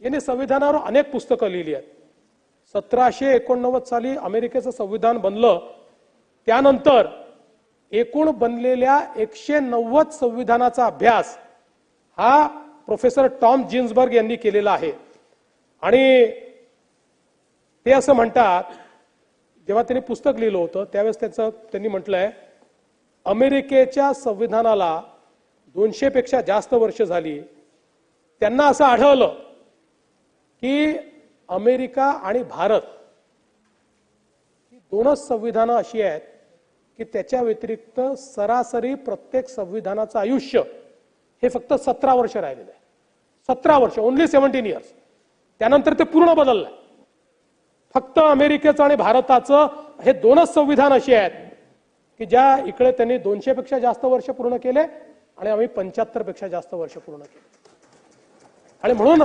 यांनी संविधानावर अनेक पुस्तकं लिहिली आहेत. 1789 साली अमेरिकेचं संविधान बनलं. त्यानंतर एकूण बनलेल्या 190 संविधानाचा अभ्यास हा प्रोफेसर टॉम जिन्सबर्ग यांनी केलेला आहे. आणि ते असं म्हणतात, जेव्हा त्यांनी पुस्तक लिहिलं होतं त्यावेळेस त्यांनी म्हटलंय अमेरिकेच्या संविधानाला 200 पेक्षा जास्त वर्ष झाली. त्यांना असं आढळलं की अमेरिका आणि भारत ही दोनच संविधानं अशी आहेत की त्याच्या व्यतिरिक्त सरासरी प्रत्येक संविधानाचं आयुष्य हे फक्त 17 वर्ष राहिलेलं आहे. 17 वर्ष, ओनली 17 इयर्स. त्यानंतर ते पूर्ण बदललंय. फक्त अमेरिकेचं आणि भारताचं हे दोनच संविधान अशी आहेत की ज्या इकडे त्यांनी 200 पेक्षा जास्त वर्ष पूर्ण केले आणि आम्ही 75 पेक्षा जास्त वर्ष पूर्ण केले. आणि म्हणून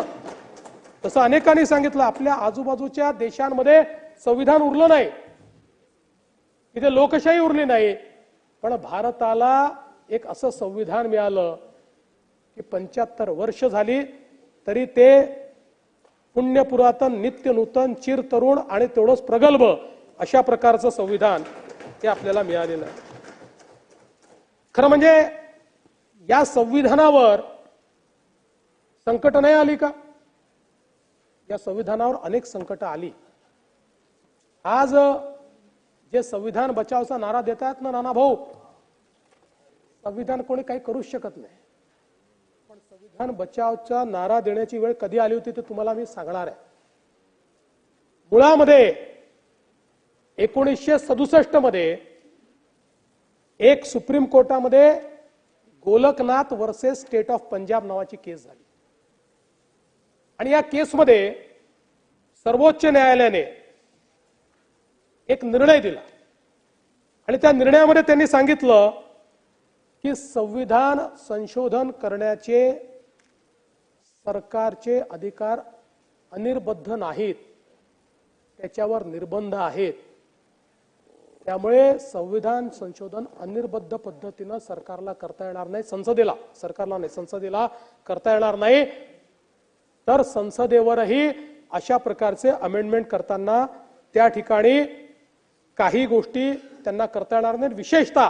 तसं अनेकांनी सांगितलं आपल्या आजूबाजूच्या देशांमध्ये संविधान उरलं नाही, तिथे लोकशाही उरली नाही. पण भारताला एक असं संविधान मिळालं की 75 वर्ष झाली तरी ते पुण्य पुरातन, नित्य नूतन, चिर तरुण आणि तेवढंच प्रगल्भ अशा प्रकारचं संविधान हे आपल्याला मिळालेलं आहे. खरं म्हणजे या संविधानावर संकट नाही आली का? या संविधानावर अनेक संकट आली. आज जे संविधान बचावचा नारा देतात ना नाना भाऊ, संविधान कोणी काही करूच शकत नाही. पण संविधान बचावचा नारा देण्याची वेळ कधी आली होती ते तुम्हाला मी सांगणार आहे. मुळामध्ये 1967 मध्ये एक सुप्रीम कोर्टामध्ये Golaknath versus state of Punjab नावाची केस झाली आणि या केसमध्ये सर्वोच्च न्यायालयाने एक निर्णय दिला आणि त्या निर्णयामध्ये त्यांनी सांगितलं की संविधान संशोधन करण्याचे सरकारचे अधिकार अनिर्बद्ध नाहीत, त्याच्यावर निर्बंध आहेत. त्यामुळे संविधान संशोधन अनिर्बद्ध पद्धतीने सरकारला करता येणार नाही, सरकारला नाही संसदेला करता येणार नाही. तर संसदेवरही अशा प्रकारचे अमेंडमेंट करताना त्या ठिकाणी काही गोष्टी त्यांना करता येणार नाहीत. विशेषतः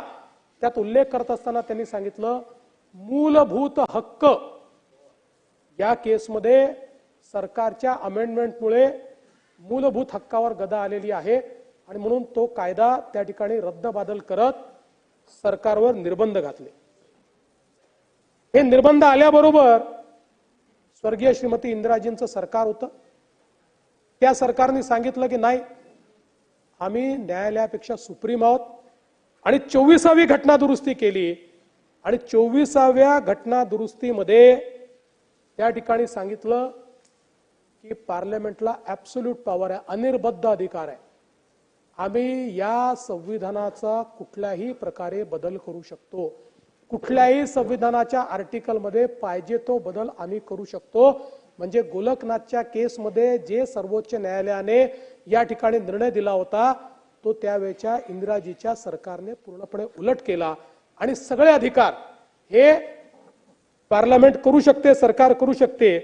त्यात उल्लेख करत असताना त्यांनी सांगितलं मूलभूत हक्क या केसमध्ये सरकारच्या अमेंडमेंटमुळे मूलभूत हक्कावर गदा आलेली आहे आणि म्हणून तो कायदा त्या ठिकाणी रद्दबादल करत सरकारवर निर्बंध घातले. हे निर्बंध आल्याबरोबर स्वर्गीय श्रीमती इंदिराजींचं सरकार होतं. त्या सरकारने सांगितलं की नाही, आम्ही न्यायालयापेक्षा सुप्रीम आहोत आणि 24वी घटना दुरुस्ती केली आणि 24व्या घटना दुरुस्तीमध्ये त्या ठिकाणी सांगितलं की पार्लमेंटला ऍब्सोल्यूट पॉवर आहे, अनिर्बद्ध अधिकार आहे. आम्ही या संविधानाचा कुठल्याही प्रकारे बदल करू शकतो, कुठल्याही संविधानाच्या आर्टिकलमध्ये पाहिजे तो बदल आम्ही करू शकतो. म्हणजे गोलकनाथच्या केसमध्ये जे सर्वोच्च न्यायालयाने या ठिकाणी निर्णय दिला होता तो त्यावेळच्या इंदिराजीच्या सरकारने पूर्णपणे उलट केला आणि सगळे अधिकार हे पार्लमेंट करू शकते, सरकार करू शकते,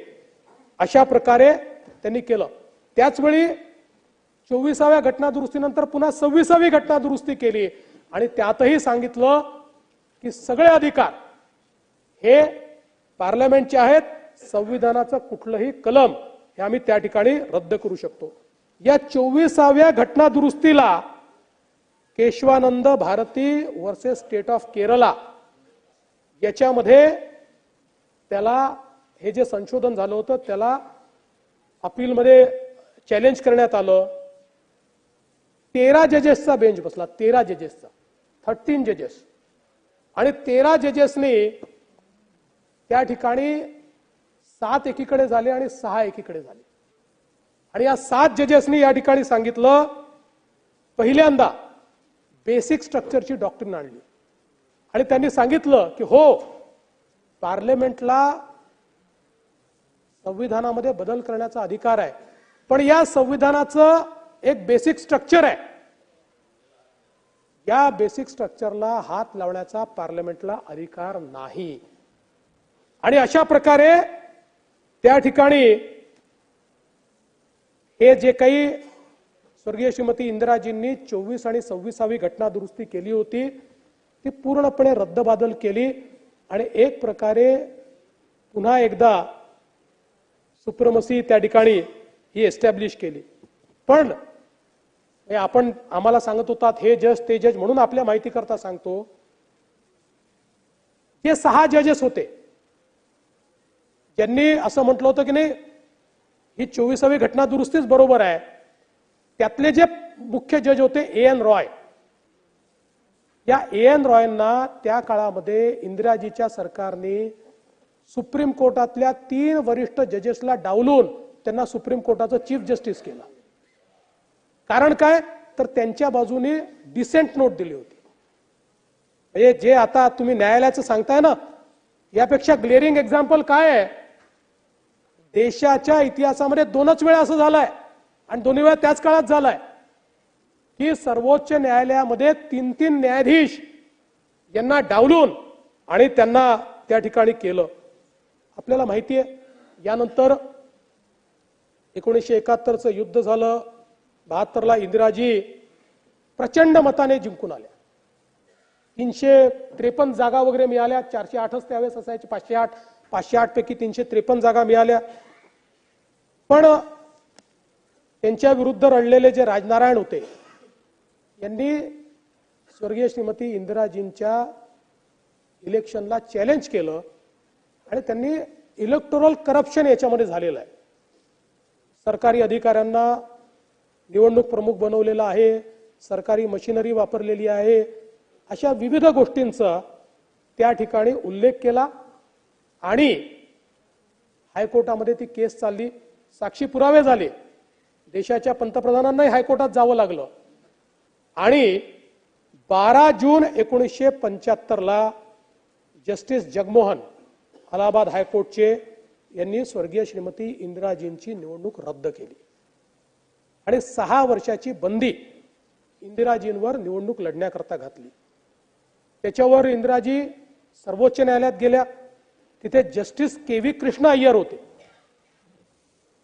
अशा प्रकारे त्यांनी केलं. त्याचवेळी 24व्या घटना दुरुस्तीनंतर पुन्हा 26वी घटना दुरुस्ती केली आणि त्यातही सांगितलं की सगळे अधिकार हे पार्लमेंटचे आहेत, संविधानाचं कुठलंही कलम हे आम्ही त्या ठिकाणी रद्द करू शकतो. या 24व्या घटना दुरुस्तीला Keshavananda Bharati versus state of Kerala याच्यामध्ये त्याला हे जे संशोधन झालं होतं त्याला अपीलमध्ये चॅलेंज करण्यात आलं. 13 जजेसचा बेंच बसला, 13 जजेसचा, 13 जजेस, आणि 13 जजेसनी त्या ठिकाणी 7 एकीकडे झाले आणि 6 एकीकडे झाले. आणि या 7 जजेसनी या ठिकाणी सांगितलं, पहिल्यांदा बेसिक स्ट्रक्चरची डॉक्ट्रिन आणली आणि त्यांनी सांगितलं की हो, पार्लमेंटला संविधानामध्ये बदल करण्याचा अधिकार आहे, पण या संविधानाचं एक बेसिक स्ट्रक्चर आहे, या बेसिक स्ट्रक्चरला हात लावण्याचा पार्लमेंटला अधिकार नाही. आणि अशा प्रकारे त्या ठिकाणी हे जे काही स्वर्गीय श्रीमती इंदिराजींनी 24 आणि 26वी घटना दुरुस्ती केली होती ती पूर्णपणे रद्दबादल केली आणि एक प्रकारे पुन्हा एकदा सुप्रीमसी त्या ठिकाणी ही एस्टॅब्लिश केली. पण आपण आम्हाला सांगत होतात हे जज ते जज, म्हणून आपल्या माहिती करता सांगतो, जे 6 जजेस होते ज्यांनी असं म्हटलं होतं की नाही ही 24वी घटना दुरुस्तीच बरोबर आहे, त्यातले जे मुख्य जज होते A.N. रॉय, या A.N. रॉयना त्या काळामध्ये इंदिराजीच्या सरकारने सुप्रीम कोर्टातल्या 3 वरिष्ठ जजेसला डावलून त्यांना सुप्रीम कोर्टाचं चीफ जस्टिस केलं. कारण काय, तर त्यांच्या बाजूने डिसेंट नोट दिली होती. म्हणजे जे आता तुम्ही न्यायालयाचं सांगताय ना, यापेक्षा ग्लेअरिंग एक्झाम्पल काय आहे, देशाच्या इतिहासामध्ये 2च वेळा असं झालंय आणि 2 वेळा त्याच काळात झालाय की सर्वोच्च न्यायालयामध्ये 3 न्यायाधीश यांना डावलून आणि त्यांना त्या ठिकाणी केलं. आपल्याला माहिती आहे यानंतर 1971चं युद्ध झालं, 72ला इंदिराजी प्रचंड मताने जिंकून आल्या, 353 जागा वगैरे मिळाल्या, 408च त्यावेळेस असायचे, 508 पैकी 353 जागा मिळाल्या. पण त्यांच्या विरुद्ध लढलेले जे राजनारायण होते यांनी स्वर्गीय श्रीमती इंदिराजींच्या इलेक्शनला चॅलेंज केलं आणि त्यांनी इलेक्टोरल करप्शन याच्यामध्ये झालेलं आहे. सरकारी अधिकाऱ्यांना निवडणूक प्रमुख बनवलेला आहे, सरकारी मशिनरी वापरलेली आहे, अशा विविध गोष्टींचा त्या ठिकाणी उल्लेख केला आणि हायकोर्टामध्ये ती केस चालली, साक्षी पुरावे झाले, देशाच्या पंतप्रधानांनाही हायकोर्टात जावं लागलं आणि 12 जून 1975ला जस्टिस जगमोहन अलाहाबाद हायकोर्टचे यांनी स्वर्गीय श्रीमती इंदिराजींची निवडणूक रद्द केली आणि 6 वर्षाची बंदी इंदिराजींवर निवडणूक लढण्याकरता घातली. त्याच्यावर इंदिराजी सर्वोच्च न्यायालयात गेल्या, तिथे जस्टिस के.व्ही. कृष्ण अय्यर होते,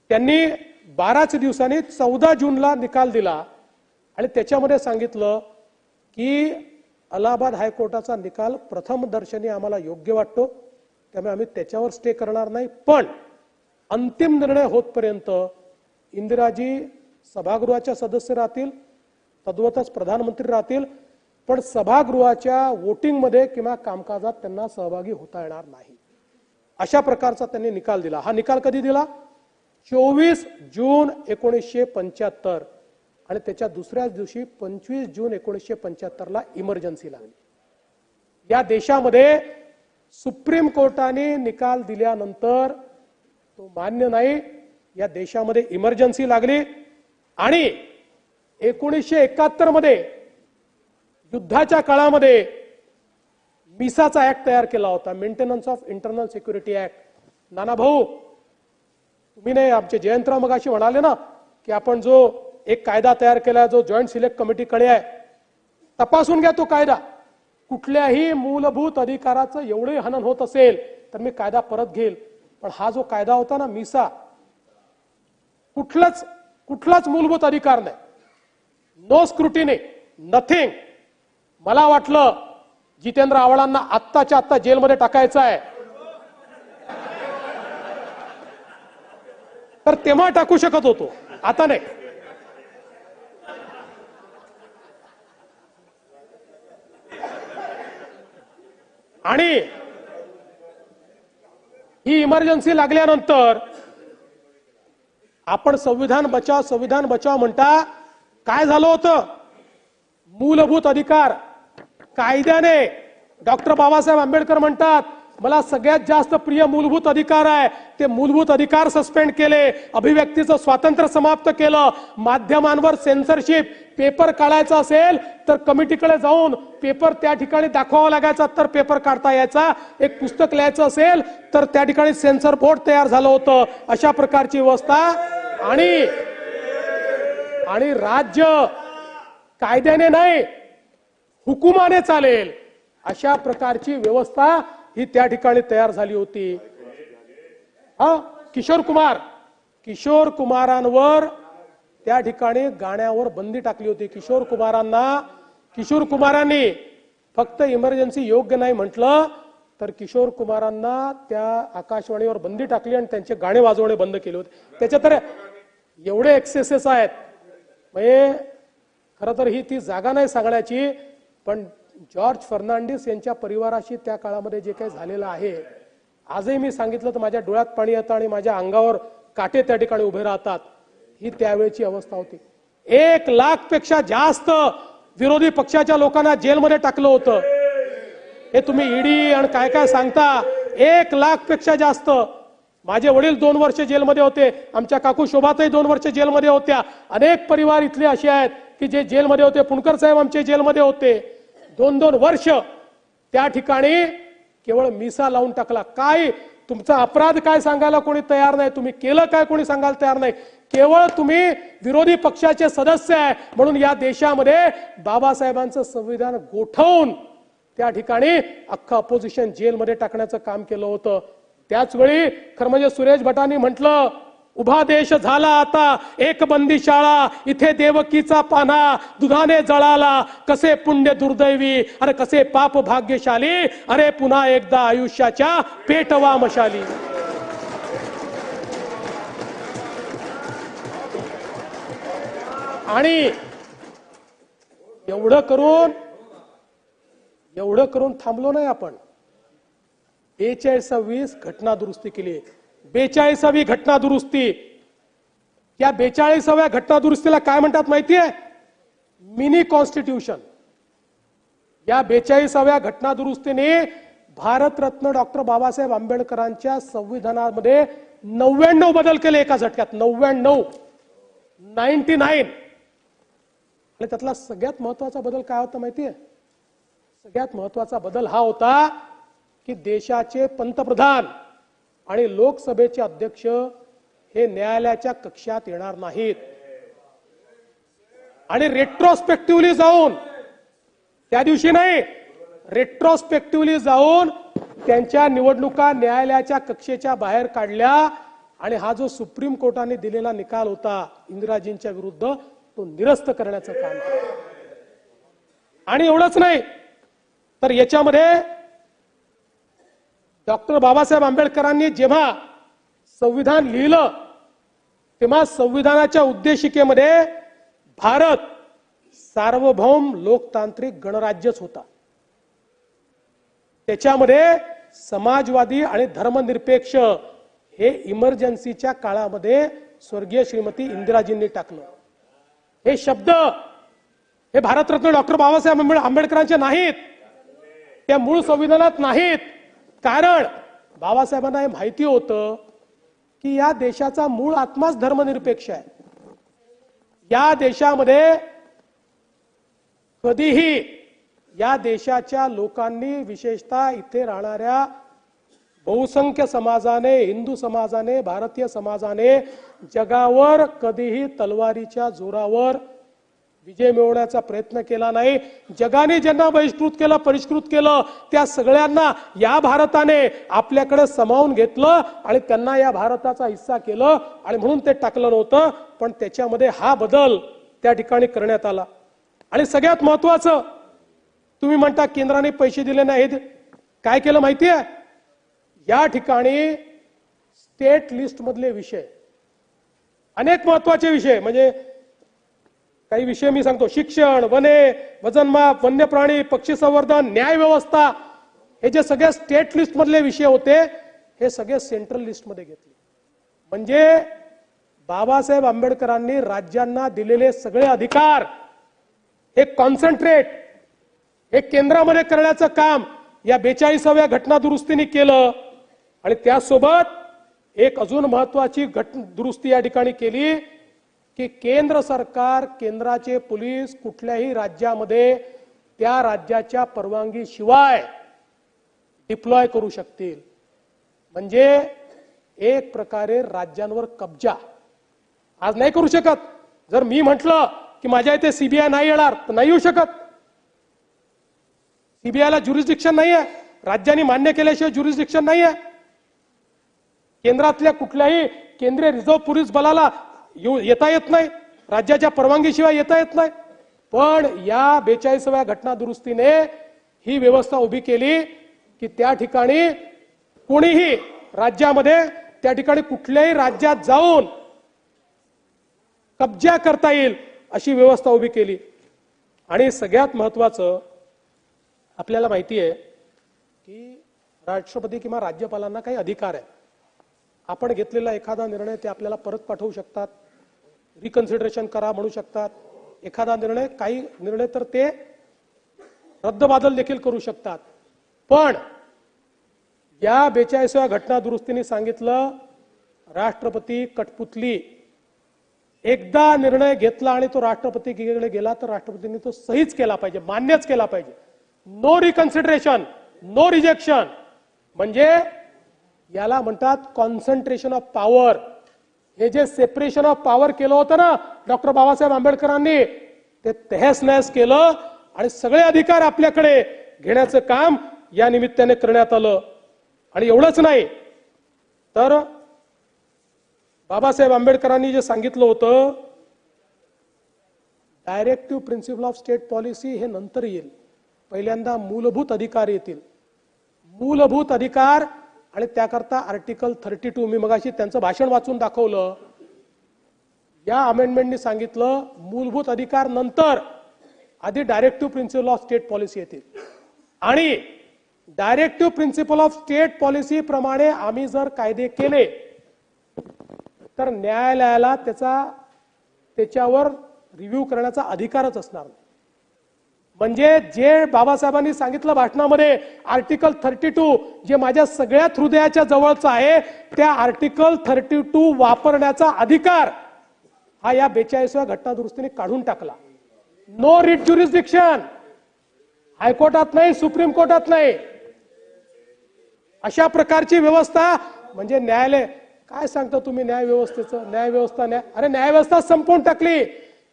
त्यांनी 12च दिवसांनी 14 जूनला निकाल दिला आणि त्याच्यामध्ये सांगितलं की अलाहाबाद हायकोर्टाचा निकाल प्रथम दर्शनी आम्हाला योग्य वाटतो, त्यामुळे आम्ही त्याच्यावर स्टे करणार नाही, पण अंतिम निर्णय होतपर्यंत इंदिराजी सभागृहाच्या सदस्य राहतील, तद्वतच प्रधानमंत्री राहतील, पण सभागृहाच्या वोटिंगमध्ये किंवा कामकाजात त्यांना सहभागी होता येणार नाही. अशा प्रकारचा त्यांनी निकाल दिला. हा निकाल कधी दिला? 24 जून 1975 आणि त्याच्या दुसऱ्याच दिवशी 25 जून 1975ला इमर्जन्सी लागली. या देशामध्ये सुप्रीम कोर्टाने निकाल दिल्यानंतर तो मान्य नाही, या देशामध्ये इमर्जन्सी लागली आणि 1971 मध्ये युद्धाच्या काळामध्ये मिसाचा ऍक्ट तयार केला होता, maintenance of internal security act. Nana Bhau, तुम्ही नाही, आमचे जयंतराव मगाशी म्हणाले ना की आपण जो एक कायदा तयार केला, जो जॉईंट सिलेक्ट कमिटीकडे आहे, तपासून घ्या तो कायदा. कुठल्याही मूलभूत अधिकाराचं एवढे हनन होत असेल तर मी कायदा परत घेईल, पण हा जो कायदा होता ना मिसा, कुठलाच मूलभूत अधिकार नाही. No scrutiny, nothing. मला वाटलं जितेंद्र आव्हाडांना आत्ताच्या आत्ता जेलमध्ये टाकायचं आहे, तर तेव्हा टाकू शकत होतो, आता नाही. आणि ही इमर्जन्सी लागल्यानंतर आपण संविधान बचाव म्हणता. काय झालं होतं? मूलभूत अधिकार कायद्याने डॉक्टर बाबासाहेब आंबेडकर म्हणतात मला सगळ्यात जास्त प्रिय मूलभूत अधिकार आहे, ते मूलभूत अधिकार सस्पेंड केले, अभिव्यक्तीचं स्वातंत्र्य समाप्त केलं, माध्यमांवर सेन्सरशिप, पेपर काढायचा असेल तर कमिटीकडे जाऊन पेपर त्या ठिकाणी दाखवावा लागायचा तर पेपर काढता यायचा, एक पुस्तक लिहायचं असेल तर त्या ठिकाणी सेन्सर बोर्ड तयार झालं होतं. अशा प्रकारची व्यवस्था. आणि राज्य कायद्याने नाही हुकुमाने चालेल अशा प्रकारची व्यवस्था ही त्या ठिकाणी तयार झाली होती. किशोर कुमारांवर त्या ठिकाणी गाण्यावर बंदी टाकली होती. किशोर कुमारांनी फक्त इमर्जन्सी योग्य नाही म्हटलं तर किशोर कुमारांना त्या आकाशवाणीवर बंदी टाकली आणि त्यांचे गाणे वाजवणे बंद केले होते. त्याच्यात तर एवढे एक्सेसेस आहेत, म्हणजे खरं तर ही ती जागा नाही सांगण्याची, पण जॉर्ज फर्नांडिस यांच्या परिवाराशी त्या काळामध्ये जे काही झालेलं आहे, आजही मी सांगितलं तर माझ्या डोळ्यात पाणी येतं आणि माझ्या अंगावर काटे त्या ठिकाणी उभे राहतात. ही त्यावेळची अवस्था होती. 1 लाखपेक्षा जास्त विरोधी पक्षाच्या लोकांना जेलमध्ये टाकलं होतं. हे तुम्ही ईडी आणि काय काय सांगता. 1 लाखपेक्षा जास्त. माझे वडील 2 वर्ष जेलमध्ये होते, आमच्या काकू शोभाताई 2 वर्ष जेलमध्ये होत्या. अनेक परिवार इथले असे आहेत की जे जेलमध्ये होते. पुणकर साहेब आमचे जेलमध्ये होते. 2-2 वर्ष त्या ठिकाणी केवळ मिसा लावून टाकला. काय तुमचा अपराध काय सांगायला कोणी तयार नाही, तुम्ही केलं काय कोणी सांगायला तयार नाही. केवळ तुम्ही विरोधी पक्षाचे सदस्य आहे म्हणून या देशामध्ये बाबासाहेबांचं संविधान गोठवून त्या ठिकाणी अख्खं अपोजिशन जेलमध्ये टाकण्याचं काम केलं होतं. त्याच वेळी खरं म्हणजे सुरेश भटांनी म्हटलं उभा देश झाला आता एक बंदी शाळा, इथे देवकीचा पान्हा दुधाने जळाला, कसे पुण्य दुर्दैवी अरे कसे पाप भाग्यशाली, अरे पुन्हा एकदा आयुष्याच्या पेटवा मशाली. आणि एवढं करून थांबलो नाही आपण. 42वी घटना दुरुस्ती केली. 42वी घटना दुरुस्ती. या 42व्या घटना दुरुस्तीला काय म्हणतात माहितीये? Mini constitution. या 42व्या घटना दुरुस्तीने भारतरत्न डॉक्टर बाबासाहेब आंबेडकरांच्या संविधानामध्ये 99 बदल केले एका झटक्यात. 99. आणि त्यातला सगळ्यात महत्वाचा बदल काय होता माहितीये? सगळ्यात महत्वाचा बदल हा होता की देशाचे पंतप्रधान आणि लोकसभेचे अध्यक्ष हे न्यायालयाच्या कक्षात येणार नाहीत. आणि रेट्रोस्पेक्टिव्हली जाऊन त्या दिवशी नाही, रेट्रोस्पेक्टिव्हली जाऊन त्यांच्या निवडणुका न्यायालयाच्या कक्षेच्या बाहेर काढल्या. आणि हा जो सुप्रीम कोर्टाने दिलेला निकाल होता इंदिराजींच्या विरुद्ध तो निरस्त करण्याचं काम केलं. आणि एवढंच नाही तर याच्यामध्ये डॉक्टर बाबासाहेब आंबेडकरांनी जेव्हा संविधान लिहिलं तेव्हा संविधानाच्या उद्देशिकेमध्ये भारत सार्वभौम लोकतांत्रिक गणराज्यच होता. त्याच्यामध्ये समाजवादी आणि धर्मनिरपेक्ष हे इमर्जन्सीच्या काळामध्ये स्वर्गीय श्रीमती इंदिराजींनी टाकलं. हे शब्द हे भारतरत्न डॉक्टर बाबासाहेब आंबेडकरांचे नाहीत, त्या मूळ संविधानात नाहीत. कारण बाबासाहेबांना हे माहिती होतं की या देशाचा मूळ आत्माच धर्मनिरपेक्ष आहे. या देशामध्ये कधीही या देशाच्या लोकांनी विशेषतः इथे राहणाऱ्या बहुसंख्य समाजाने, हिंदू समाजाने, भारतीय समाजाने जगावर कधीही तलवारीच्या जोरावर विजय मिळवण्याचा प्रयत्न केला नाही. जगाने ज्यांना बहिष्कृत केलं, परिष्कृत केलं, त्या सगळ्यांना या भारताने आपल्याकडे सामावून घेतलं आणि त्यांना या भारताचा हिस्सा केलं आणि म्हणून ते टाकलं नव्हतं. पण त्याच्यामध्ये हा बदल त्या ठिकाणी करण्यात आला. आणि सगळ्यात महत्वाचं, तुम्ही म्हणता केंद्राने पैसे दिले नाहीत, काय केलं माहितीये? या ठिकाणी स्टेट लिस्ट मधले विषय, अनेक महत्वाचे विषय, म्हणजे काही विषय मी सांगतो, शिक्षण, वने, वजनमाप, वन्य प्राणी, पक्षी संवर्धन, न्याय व्यवस्था, हे जे सगळे स्टेट लिस्ट मधले विषय होते हे सगळे सेंट्रल लिस्ट मध्ये घेतले. म्हणजे बाबासाहेब आंबेडकरांनी राज्यांना दिलेले सगळे अधिकार हे कॉन्सन्ट्रेट, हे केंद्रामध्ये करण्याचं काम या 42व्या घटना दुरुस्तीने केलं. आणि त्यासोबत एक अजून महत्वाची दुरुस्ती या ठिकाणी केली की केंद्र सरकार, केंद्राचे पोलीस कुठल्याही राज्यामध्ये त्या राज्याच्या परवानगी शिवाय डिप्लॉय करू शकतील. म्हणजे एक प्रकारे राज्यांवर कब्जा आज नाही करू शकत. जर मी म्हटलं की माझ्या इथे सीबीआय नाही येणार तर नाही येऊ शकत. सीबीआयला ज्युरिस्डिक्शन नाहीये, राज्यांनी मान्य केल्याशिवाय ज्युरिस्डिक्शन नाहीये. केंद्रातल्या कुठल्याही केंद्रीय रिझर्व्ह पोलीस बलाला येता येत नाही, राज्याच्या परवानगीशिवाय येता येत नाही. पण या 42व्या घटना दुरुस्तीने ही व्यवस्था उभी केली की त्या ठिकाणी कोणीही राज्यामध्ये, त्या ठिकाणी कुठल्याही राज्यात जाऊन कब्जा करता येईल अशी व्यवस्था उभी केली. आणि सगळ्यात महत्वाचं, आपल्याला माहिती आहे की राष्ट्रपती किंवा राज्यपालांना काही अधिकार आहे. आपण घेतलेला एखादा निर्णय ते आपल्याला परत पाठवू शकतात, रिकन्सिडरेशन करा म्हणू शकतात. एखादा निर्णय, काही निर्णय तर ते रद्दबादल देखील करू शकतात. पण या 42व्या घटना दुरुस्तीने सांगितलं, राष्ट्रपती कठपुतली, एकदा निर्णय घेतला आणि तो राष्ट्रपतीकडे गेला तर राष्ट्रपतींनी तो सहीच केला पाहिजे, मान्यच केला पाहिजे. No reconsideration, no rejection. म्हणजे याला म्हणतात कॉन्सन्ट्रेशन ऑफ पॉवर. हे जे सेपरेशन ऑफ पॉवर केलं होतं ना डॉक्टर बाबासाहेब आंबेडकरांनी, ते तहस नहस केलं आणि सगळे अधिकार आपल्याकडे घेण्याचं काम या निमित्ताने करण्यात आलं. आणि एवढंच नाही तर बाबासाहेब आंबेडकरांनी जे सांगितलं होतं, directive principle of state policy हे नंतर येईल, पहिल्यांदा मूलभूत अधिकार येतील. मूलभूत अधिकार, आणि त्याकरता आर्टिकल 32, मी मगाशी त्यांचं भाषण वाचून दाखवलं, या अमेंडमेंटनी सांगितलं मूलभूत अधिकार नंतर, आधी directive principle of state policy येतील. आणि directive principle of state policy प्रमाणे आम्ही जर कायदे केले तर न्यायालयाला त्याच्यावर रिव्ह्यू करण्याचा अधिकारच असणार नाही. म्हणजे जे बाबासाहेबांनी सांगितलं भाषणामध्ये, आर्टिकल 32 जे माझ्या सगळ्यात हृदयाच्या जवळचं आहे, त्या आर्टिकल 32 वापरण्याचा अधिकार हा या 42व्या घटना दुरुस्तीने काढून टाकला. नो रिट ज्युरिस्डिक्शन, हायकोर्टात नाही, सुप्रीम कोर्टात नाही, अशा प्रकारची व्यवस्था. म्हणजे न्यायालय काय सांगता तुम्ही न्यायव्यवस्थेचं, न्यायव्यवस्था अरे न्यायव्यवस्था संपवून टाकली.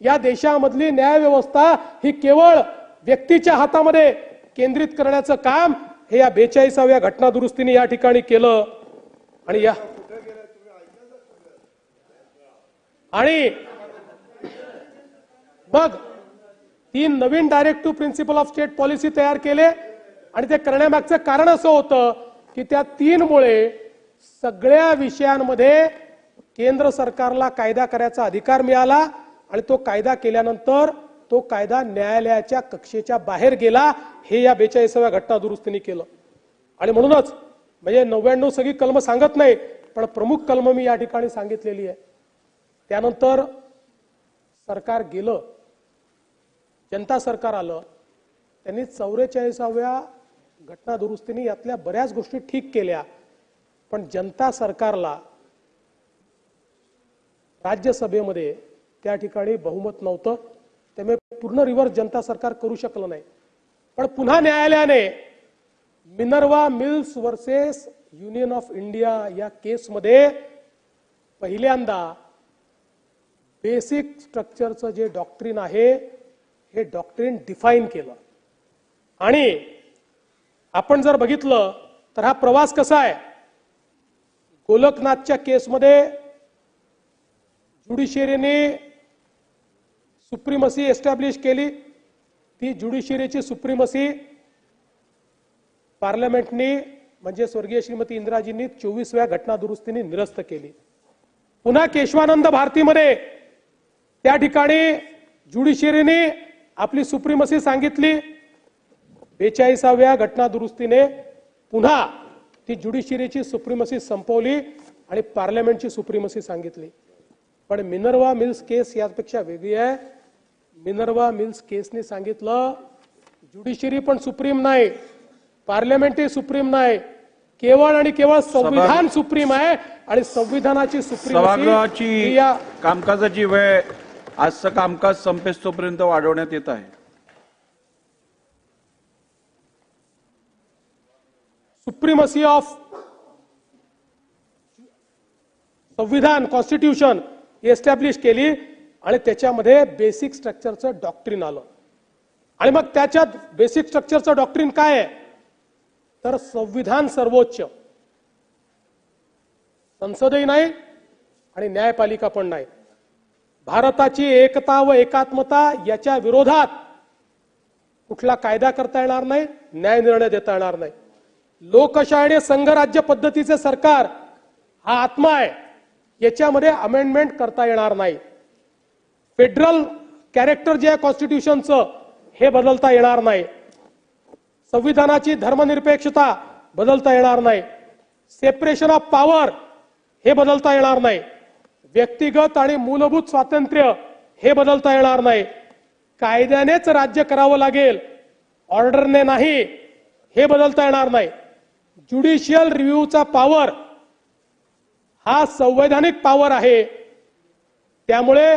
या देशामधली न्यायव्यवस्था ही केवळ व्यक्तीच्या हातामध्ये केंद्रित करण्याचं काम हे या 42व्या घटना दुरुस्तीने या ठिकाणी केलं. आणि मग 3 नवीन directive principle of state policy तयार केले. आणि ते करण्यामागचं कारण असं होतं की त्या 3 मुळे सगळ्या विषयांमध्ये केंद्र सरकारला कायदा करायचा अधिकार मिळाला. आणि तो कायदा केल्यानंतर तो कायदा न्यायालयाच्या कक्षेच्या बाहेर गेला. हे या 42व्या घटना दुरुस्तीने केलं. आणि म्हणूनच म्हणजे 99 सगळी कलम सांगत नाही, पण प्रमुख कलम मी या ठिकाणी सांगितलेली आहे. त्यानंतर सरकार गेलं, जनता सरकार आलं, त्यांनी 44व्या घटना दुरुस्तीने यातल्या बऱ्याच गोष्टी ठीक केल्या. पण जनता सरकारला राज्यसभेमध्ये त्या ठिकाणी बहुमत नव्हतं, त्यामुळे पूर्ण रिव्हर्स जनता सरकार करू शकलं नाही. पण पुन्हा न्यायालयाने Minerva mills versus union of India या केसमध्ये पहिल्यांदा बेसिक स्ट्रक्चरचं जे डॉक्ट्रिन आहे हे डॉक्ट्रिन डिफाईन केलं. आणि आपण जर बघितलं तर हा प्रवास कसा आहे, गोलकनाथच्या केसमध्ये ज्युडिशियरीने सुप्रीमसी एस्टॅब्लिश केली, ती ज्युडिशियरीची सुप्रीमसी पार्लमेंटने म्हणजे स्वर्गीय श्रीमती इंदिराजींनी 24व्या घटना दुरुस्तीने निरस्त केली. पुन्हा केशवानंद भारतीमध्ये त्या ठिकाणी ज्युडिशियरीने आपली सुप्रीमसी सांगितली. 42व्या घटना दुरुस्तीने पुन्हा ती ज्युडिशियरीची सुप्रीमसी संपवली आणि पार्लमेंटची सुप्रीमसी सांगितली. पण मिनर्वा मिल्स केस यापेक्षा वेगळी आहे. मिनर्वा मिल्स केसने सांगितलं ज्युडिशियरी पण सुप्रीम नाही, पार्लमेंटही सुप्रीम नाही, केवळ आणि केवळ संविधान सुप्रीम आहे आणि संविधानाची सभागृहाची कामकाजाची वेळ आजचं कामकाज संपेस्तोपर्यंत वाढवण्यात येत आहे. सुप्रीमसी ऑफ संविधान कॉन्स्टिट्यूशन एस्टॅब्लिश केली आणि त्याच्यामध्ये बेसिक स्ट्रक्चरचं डॉक्ट्रिन आलं. आणि मग त्याच्यात बेसिक स्ट्रक्चरचं डॉक्ट्रिन काय आहे तर संविधान सर्वोच्च, संसदही नाही आणि न्यायपालिका पण नाही. भारताची एकता व एकात्मता याच्या विरोधात कुठला कायदा करता येणार नाही, न्याय निर्णय देता येणार नाही. लोकशाही आणि संघराज्य पद्धतीचे सरकार हा आत्मा आहे, याच्यामध्ये अमेंडमेंट करता येणार नाही. फेडरल कॅरेक्टर जे आहे कॉन्स्टिट्यूशनचं हे बदलता येणार नाही. संविधानाची धर्मनिरपेक्षता बदलता येणार नाही. सेपरेशन ऑफ पॉवर हे बदलता येणार नाही. व्यक्तिगत आणि मूलभूत स्वातंत्र्य हे बदलता येणार नाही. कायद्यानेच राज्य करावं लागेल, ऑर्डरने नाही, हे बदलता येणार नाही. ज्युडिशियल रिव्ह्यूचा पॉवर हा संवैधानिक पॉवर आहे. त्यामुळे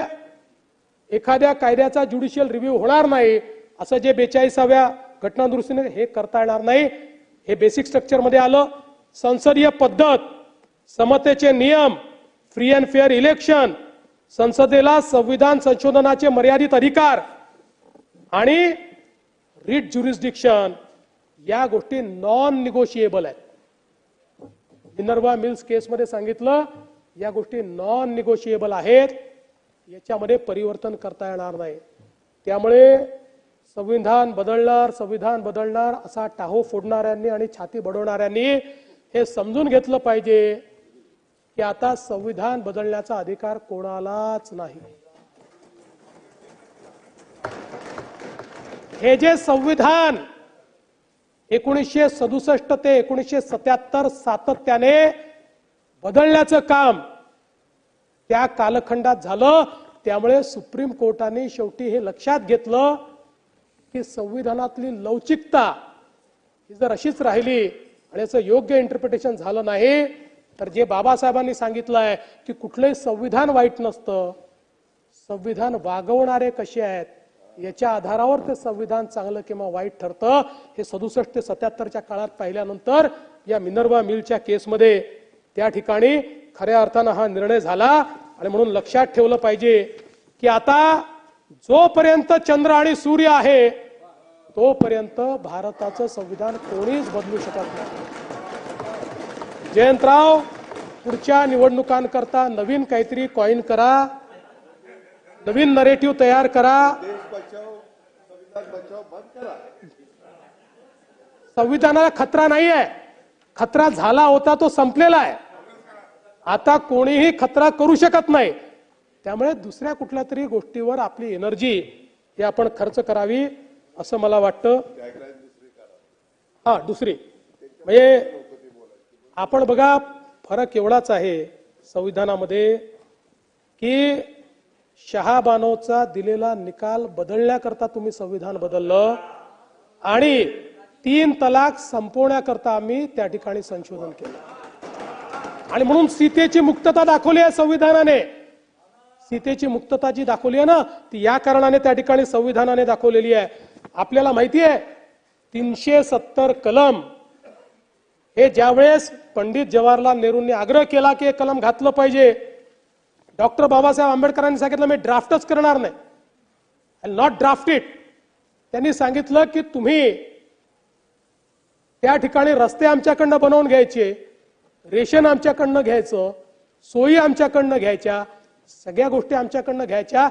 एखाद्या कायद्याचा ज्युडिशियल रिव्ह्यू होणार नाही असं जे 42व्या घटना दुरुस्तीने हे करता येणार नाही. हे बेसिक स्ट्रक्चर मध्ये आलं. संसदीय पद्धत, समतेचे नियम, फ्री अँड फेअर इलेक्शन, संसदेला संविधान संशोधनाचे मर्यादित अधिकार आणि रिट ज्युरिस्डिक्शन या गोष्टी नॉन निगोशिएबल आहेत. मिनर्वा मिल्स केसमध्ये सांगितलं या गोष्टी नॉन निगोशिएबल आहेत, याच्यामध्ये परिवर्तन करता येणार नाही. त्यामुळे संविधान बदलणार असा टाहो फोडणाऱ्यांनी आणि छाती बडवणाऱ्यांनी हे समजून घेतलं पाहिजे की आता संविधान बदलण्याचा अधिकार कोणालाच नाही. हे जे संविधान 1967 ते 1977 सातत्याने बदलण्याचं काम त्या कालखंडात झालं. त्यामुळे सुप्रीम कोर्टाने शेवटी हे लक्षात घेतलं की संविधानातली लवचिकता ही जर अशीच राहिली आणि याचं योग्य इंटरप्रिटेशन झालं नाही तर जे बाबासाहेबांनी सांगितलंय की कुठलंही संविधान वाईट नसतं, संविधान वागवणारे कसे आहेत याच्या आधारावर ते संविधान चांगलं किंवा वाईट ठरतं. हे 67 ते 77च्या काळात पाहिल्यानंतर या मिनर्वा मिलच्या केसमध्ये त्या ठिकाणी खऱ्या अर्थानं हा निर्णय झाला. आणि म्हणून लक्षात ठेवलं पाहिजे की आता जोपर्यंत चंद्र आणि सूर्य आहे तोपर्यंत भारताचं संविधान कोणीच बदलू शकत नाही. जयंतराव, पुढच्या निवडणुकांकरता नवीन काहीतरी कॉइन करा, नवीन नरेटिव्ह तयार करा. संविधानाला खतरा नाही आहे, खतरा झाला होता तो संपलेला आहे. आता कोणीही खतरा करू शकत नाही. त्यामुळे दुसऱ्या कुठल्या तरी गोष्टीवर आपली एनर्जी हे आपण खर्च करावी असं मला वाटतं. दुसरी म्हणजे आपण बघा फरक एवढाच आहे संविधानामध्ये की शहाबानोचा दिलेला निकाल बदलण्याकरता तुम्ही संविधान बदललं आणि 3 तलाक संपवण्याकरता आम्ही त्या ठिकाणी संशोधन केलं. आणि म्हणून सीतेची मुक्तता दाखवली आहे संविधानाने. सीतेची मुक्तता जी दाखवली आहे ना ती या कारणाने त्या ठिकाणी संविधानाने दाखवलेली आहे. आपल्याला माहिती आहे 370 कलम हे ज्यावेळेस पंडित जवाहरलाल नेहरूंनी आग्रह केला की कलम घातलं पाहिजे, डॉक्टर बाबासाहेब आंबेडकरांनी सांगितलं मी ड्राफ्टच करणार नाही, आय नॉट ड्राफ्ट इट. त्यांनी सांगितलं की तुम्ही त्या ठिकाणी रस्ते आमच्याकडनं बनवून घ्यायचे, रेशन आमच्याकडनं घ्यायचं, सोयी आमच्याकडनं घ्यायच्या, सगळ्या गोष्टी आमच्याकडनं घ्यायच्या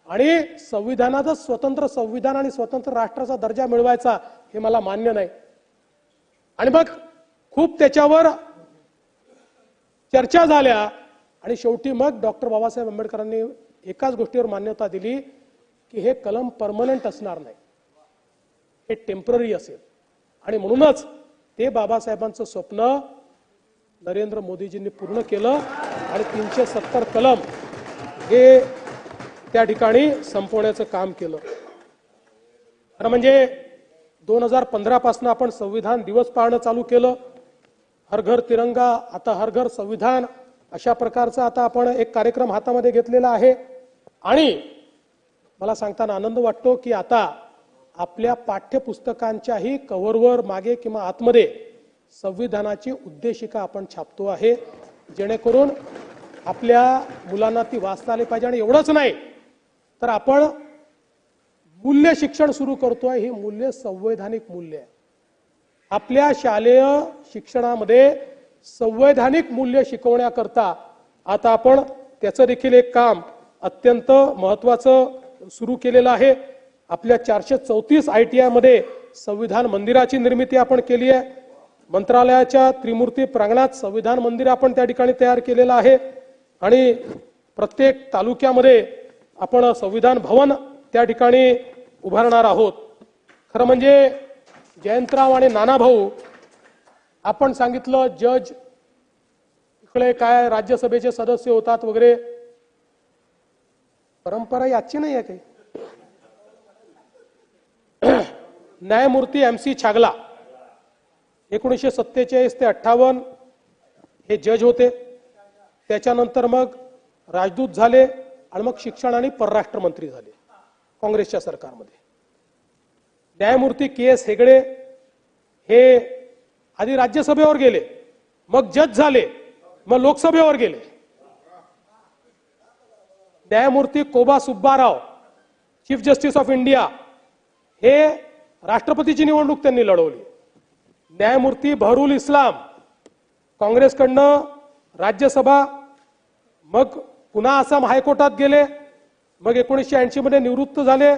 आणि संविधानातच स्वतंत्र संविधान आणि स्वतंत्र राष्ट्राचा दर्जा मिळवायचा हे मला मान्य नाही. आणि मग खूप त्याच्यावर चर्चा झाल्या आणि शेवटी मग डॉक्टर बाबासाहेब आंबेडकरांनी एकाच गोष्टीवर मान्यता दिली की हे कलम परमनंट असणार नाही, हे टेम्पररी असेल. आणि म्हणूनच ते बाबासाहेबांचं स्वप्न नरेंद्र मोदीजींनी पूर्ण केलं आणि 370 कलम हे त्या ठिकाणी संपवण्याचं काम केलं. खरं म्हणजे 2015 पासून आपण संविधान दिवस पाळणं चालू केलं. हर घर तिरंगा, आता हर घर संविधान, अशा प्रकारचा आता आपण एक कार्यक्रम हातामध्ये घेतलेला आहे. आणि मला सांगताना आनंद वाटतो की आता आपल्या पाठ्यपुस्तकांच्याही कव्हरवर मागे किंवा आतमध्ये संविधानाची उद्देशिका आपण छापतो आहे, जेणेकरून आपल्या मुलांना ती वाचता आली पाहिजे. आणि एवढंच नाही तर आपण मूल्य शिक्षण सुरू करतोय. ही मूल्य संवैधानिक मूल्य आहे. आपल्या शालेय शिक्षणामध्ये संवैधानिक मूल्य शिकवण्याकरता आता आपण त्याचं देखील एक काम अत्यंत महत्त्वाचं सुरू केलेलं आहे. आपल्या 434 ITI मध्ये संविधान मंदिराची निर्मिती आपण केली आहे. मंत्रालयाच्या त्रिमूर्ती प्रांगणात संविधान मंदिर आपण त्या ठिकाणी तयार केलेलं आहे. आणि प्रत्येक तालुक्यामध्ये आपण संविधान भवन त्या ठिकाणी उभारणार आहोत. खरं म्हणजे जयंतराव आणि नानाभाऊ, आपण सांगितलं जज इकडे काय राज्यसभेचे सदस्य होतात वगैरे, परंपरा याची नाही आहे काही. न्यायमूर्ती MC छागला 1947 ते 58 हे जज होते. त्याच्यानंतर मग राजदूत झाले आणि मग शिक्षण आणि परराष्ट्र मंत्री झाले काँग्रेसच्या सरकारमध्ये. न्यायमूर्ती KS हेगडे हे आधी राज्यसभेवर गेले, मग जज झाले, मग लोकसभेवर गेले. न्यायमूर्ती Koba Subbarao chief justice of India हे राष्ट्रपतीची निवडणूक त्यांनी लढवली. न्यायमूर्ती बहरुल इस्लाम काँग्रेसकडनं राज्यसभा, मग पुन्हा आसाम हायकोर्टात गेले, मग 1980 मध्ये निवृत्त झाले,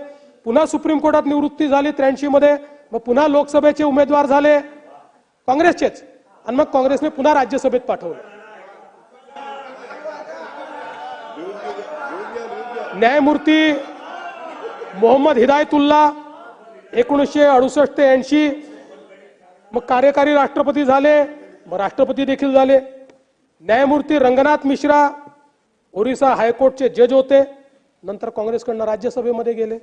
पुन्हा सुप्रीम कोर्टात निवृत्ती झाली 83 मध्ये, मग पुन्हा लोकसभेचे उमेदवार झाले काँग्रेसचेच, आणि मग काँग्रेसने पुन्हा राज्यसभेत पाठवलं. न्यायमूर्ती मोहम्मद हिदायतुल्ला 1968 ते 80 मग कार्यकारी राष्ट्रपती झाले, मग राष्ट्रपती देखील झाले. न्यायमूर्ती रंगनाथ मिश्रा ओरिसा हायकोर्टचे जज होते, नंतर काँग्रेसकडनं राज्यसभेमध्ये गेले.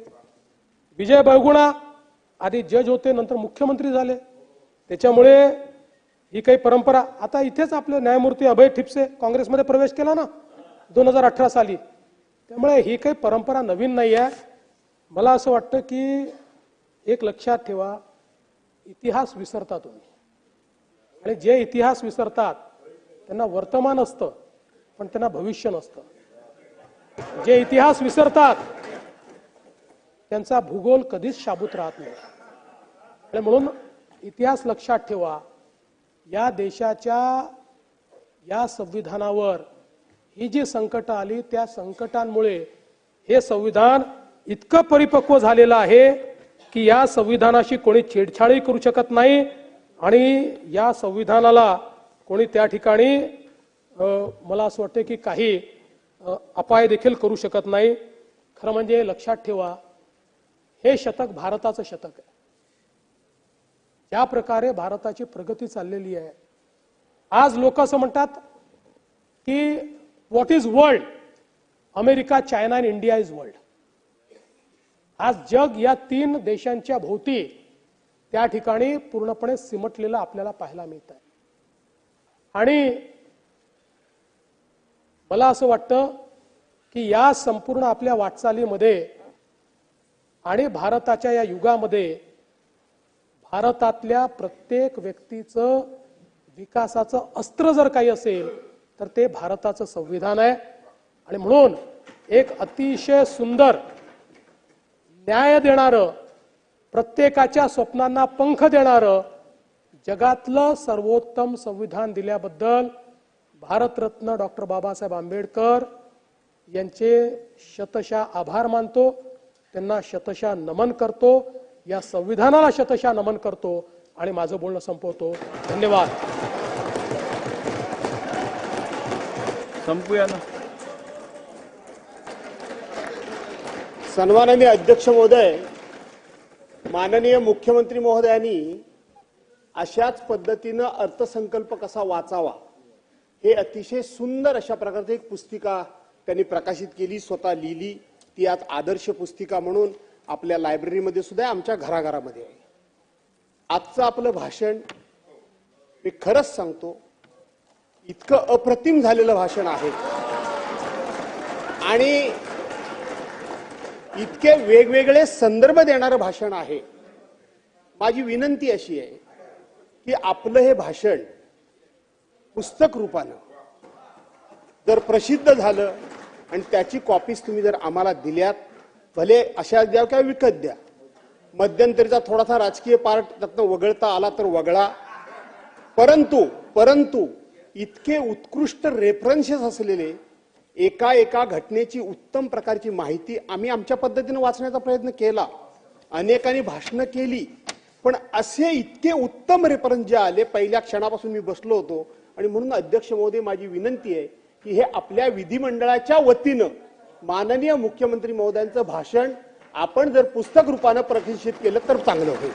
विजय बहुगुणा आधी जज होते, नंतर मुख्यमंत्री झाले. त्याच्यामुळे ही काही परंपरा. आता इथेच आपले न्यायमूर्ती अभय ठिपसे काँग्रेसमध्ये प्रवेश केला ना 2018 साली. त्यामुळे ही काही परंपरा नवीन नाही आहे. मला असं वाटतं की एक लक्षात ठेवा, इतिहास विसरता तुम्ही, आणि जे इतिहास विसरतात त्यांना वर्तमान असतं पण त्यांना भविष्य नसतं. जे इतिहास विसरतात त्यांचा भूगोल कधीच शाबूत राहत नाही. आणि म्हणून इतिहास लक्षात ठेवा. या देशाच्या या संविधानावर ही जी संकट आली, त्या संकटांमुळे हे संविधान इतकं परिपक्व झालेलं आहे की या संविधानाशी कोणी छेडछाडी करू शकत नाही आणि या संविधानाला कोणी त्या ठिकाणी मला असं वाटतं की काही अपाय देखील करू शकत नाही. खरं म्हणजे लक्षात ठेवा, हे शतक भारताचं शतक आहे. ज्या प्रकारे भारताची प्रगती चाललेली आहे, आज लोक असं म्हणतात की what is world, America, China आणि इंडिया इज वर्ल्ड. आज जग या 3 देशांच्या भोवती त्या ठिकाणी पूर्णपणे सिमटलेलं आपल्याला पाहायला मिळत आहे. आणि मला असं वाटतं की या संपूर्ण आपल्या वाटचालीमध्ये आणि भारताच्या या युगामध्ये भारतातल्या प्रत्येक व्यक्तीचं विकासाचं अस्त्र जर काही असेल तर ते भारताचं संविधान आहे. आणि म्हणून एक अतिशय सुंदर, न्याय देणारं, प्रत्येकाच्या स्वप्नांना पंख देणारं, जगातलं सर्वोत्तम संविधान दिल्याबद्दल भारतरत्न डॉक्टर बाबासाहेब आंबेडकर यांचे शतशः आभार मानतो, त्यांना शतशः नमन करतो, या संविधानाला शतशः नमन करतो आणि माझं बोलणं संपवतो. धन्यवाद. संपूया ना. सन्माननीय अध्यक्ष महोदय, माननीय मुख्यमंत्री महोदयांनी अशाच पद्धतीनं अर्थसंकल्प कसा वाचावा हे अतिशय सुंदर अशा प्रकारची एक पुस्तिका त्यांनी प्रकाशित केली, स्वतः लिहिली. ती आज आदर्श पुस्तिका म्हणून आपल्या लायब्ररीमध्ये सुद्धा आमच्या घराघरामध्ये आहे. आजचं आपलं भाषण मी खरंच सांगतो इतकं अप्रतिम झालेलं भाषण आहे आणि इतके वेगवेगळे संदर्भ देणारं भाषण आहे. माझी विनंती अशी आहे की आपलं हे भाषण पुस्तक रूपानं जर प्रसिद्ध झालं आणि त्याची कॉपीज तुम्ही जर आम्हाला दिल्यात, भले अशा द्या किंवा विकत द्या, मध्यंतरीचा थोडासा राजकीय पार्ट त्यातनं वगळता आला तर वगळा, परंतु इतके उत्कृष्ट रेफरन्सेस असलेले एका एका घटनेची उत्तम प्रकारची माहिती आम्ही आमच्या पद्धतीने वाचण्याचा प्रयत्न केला, अनेकांनी भाषणं केली, पण असे इतके उत्तम रेफरन्स जे आले पहिल्या क्षणापासून मी बसलो होतो. आणि म्हणून अध्यक्ष महोदय माझी विनंती आहे की हे आपल्या विधिमंडळाच्या वतीनं माननीय मुख्यमंत्री महोदयांचं भाषण आपण जर पुस्तक रूपानं प्रकाशित केलं तर चांगलं होईल.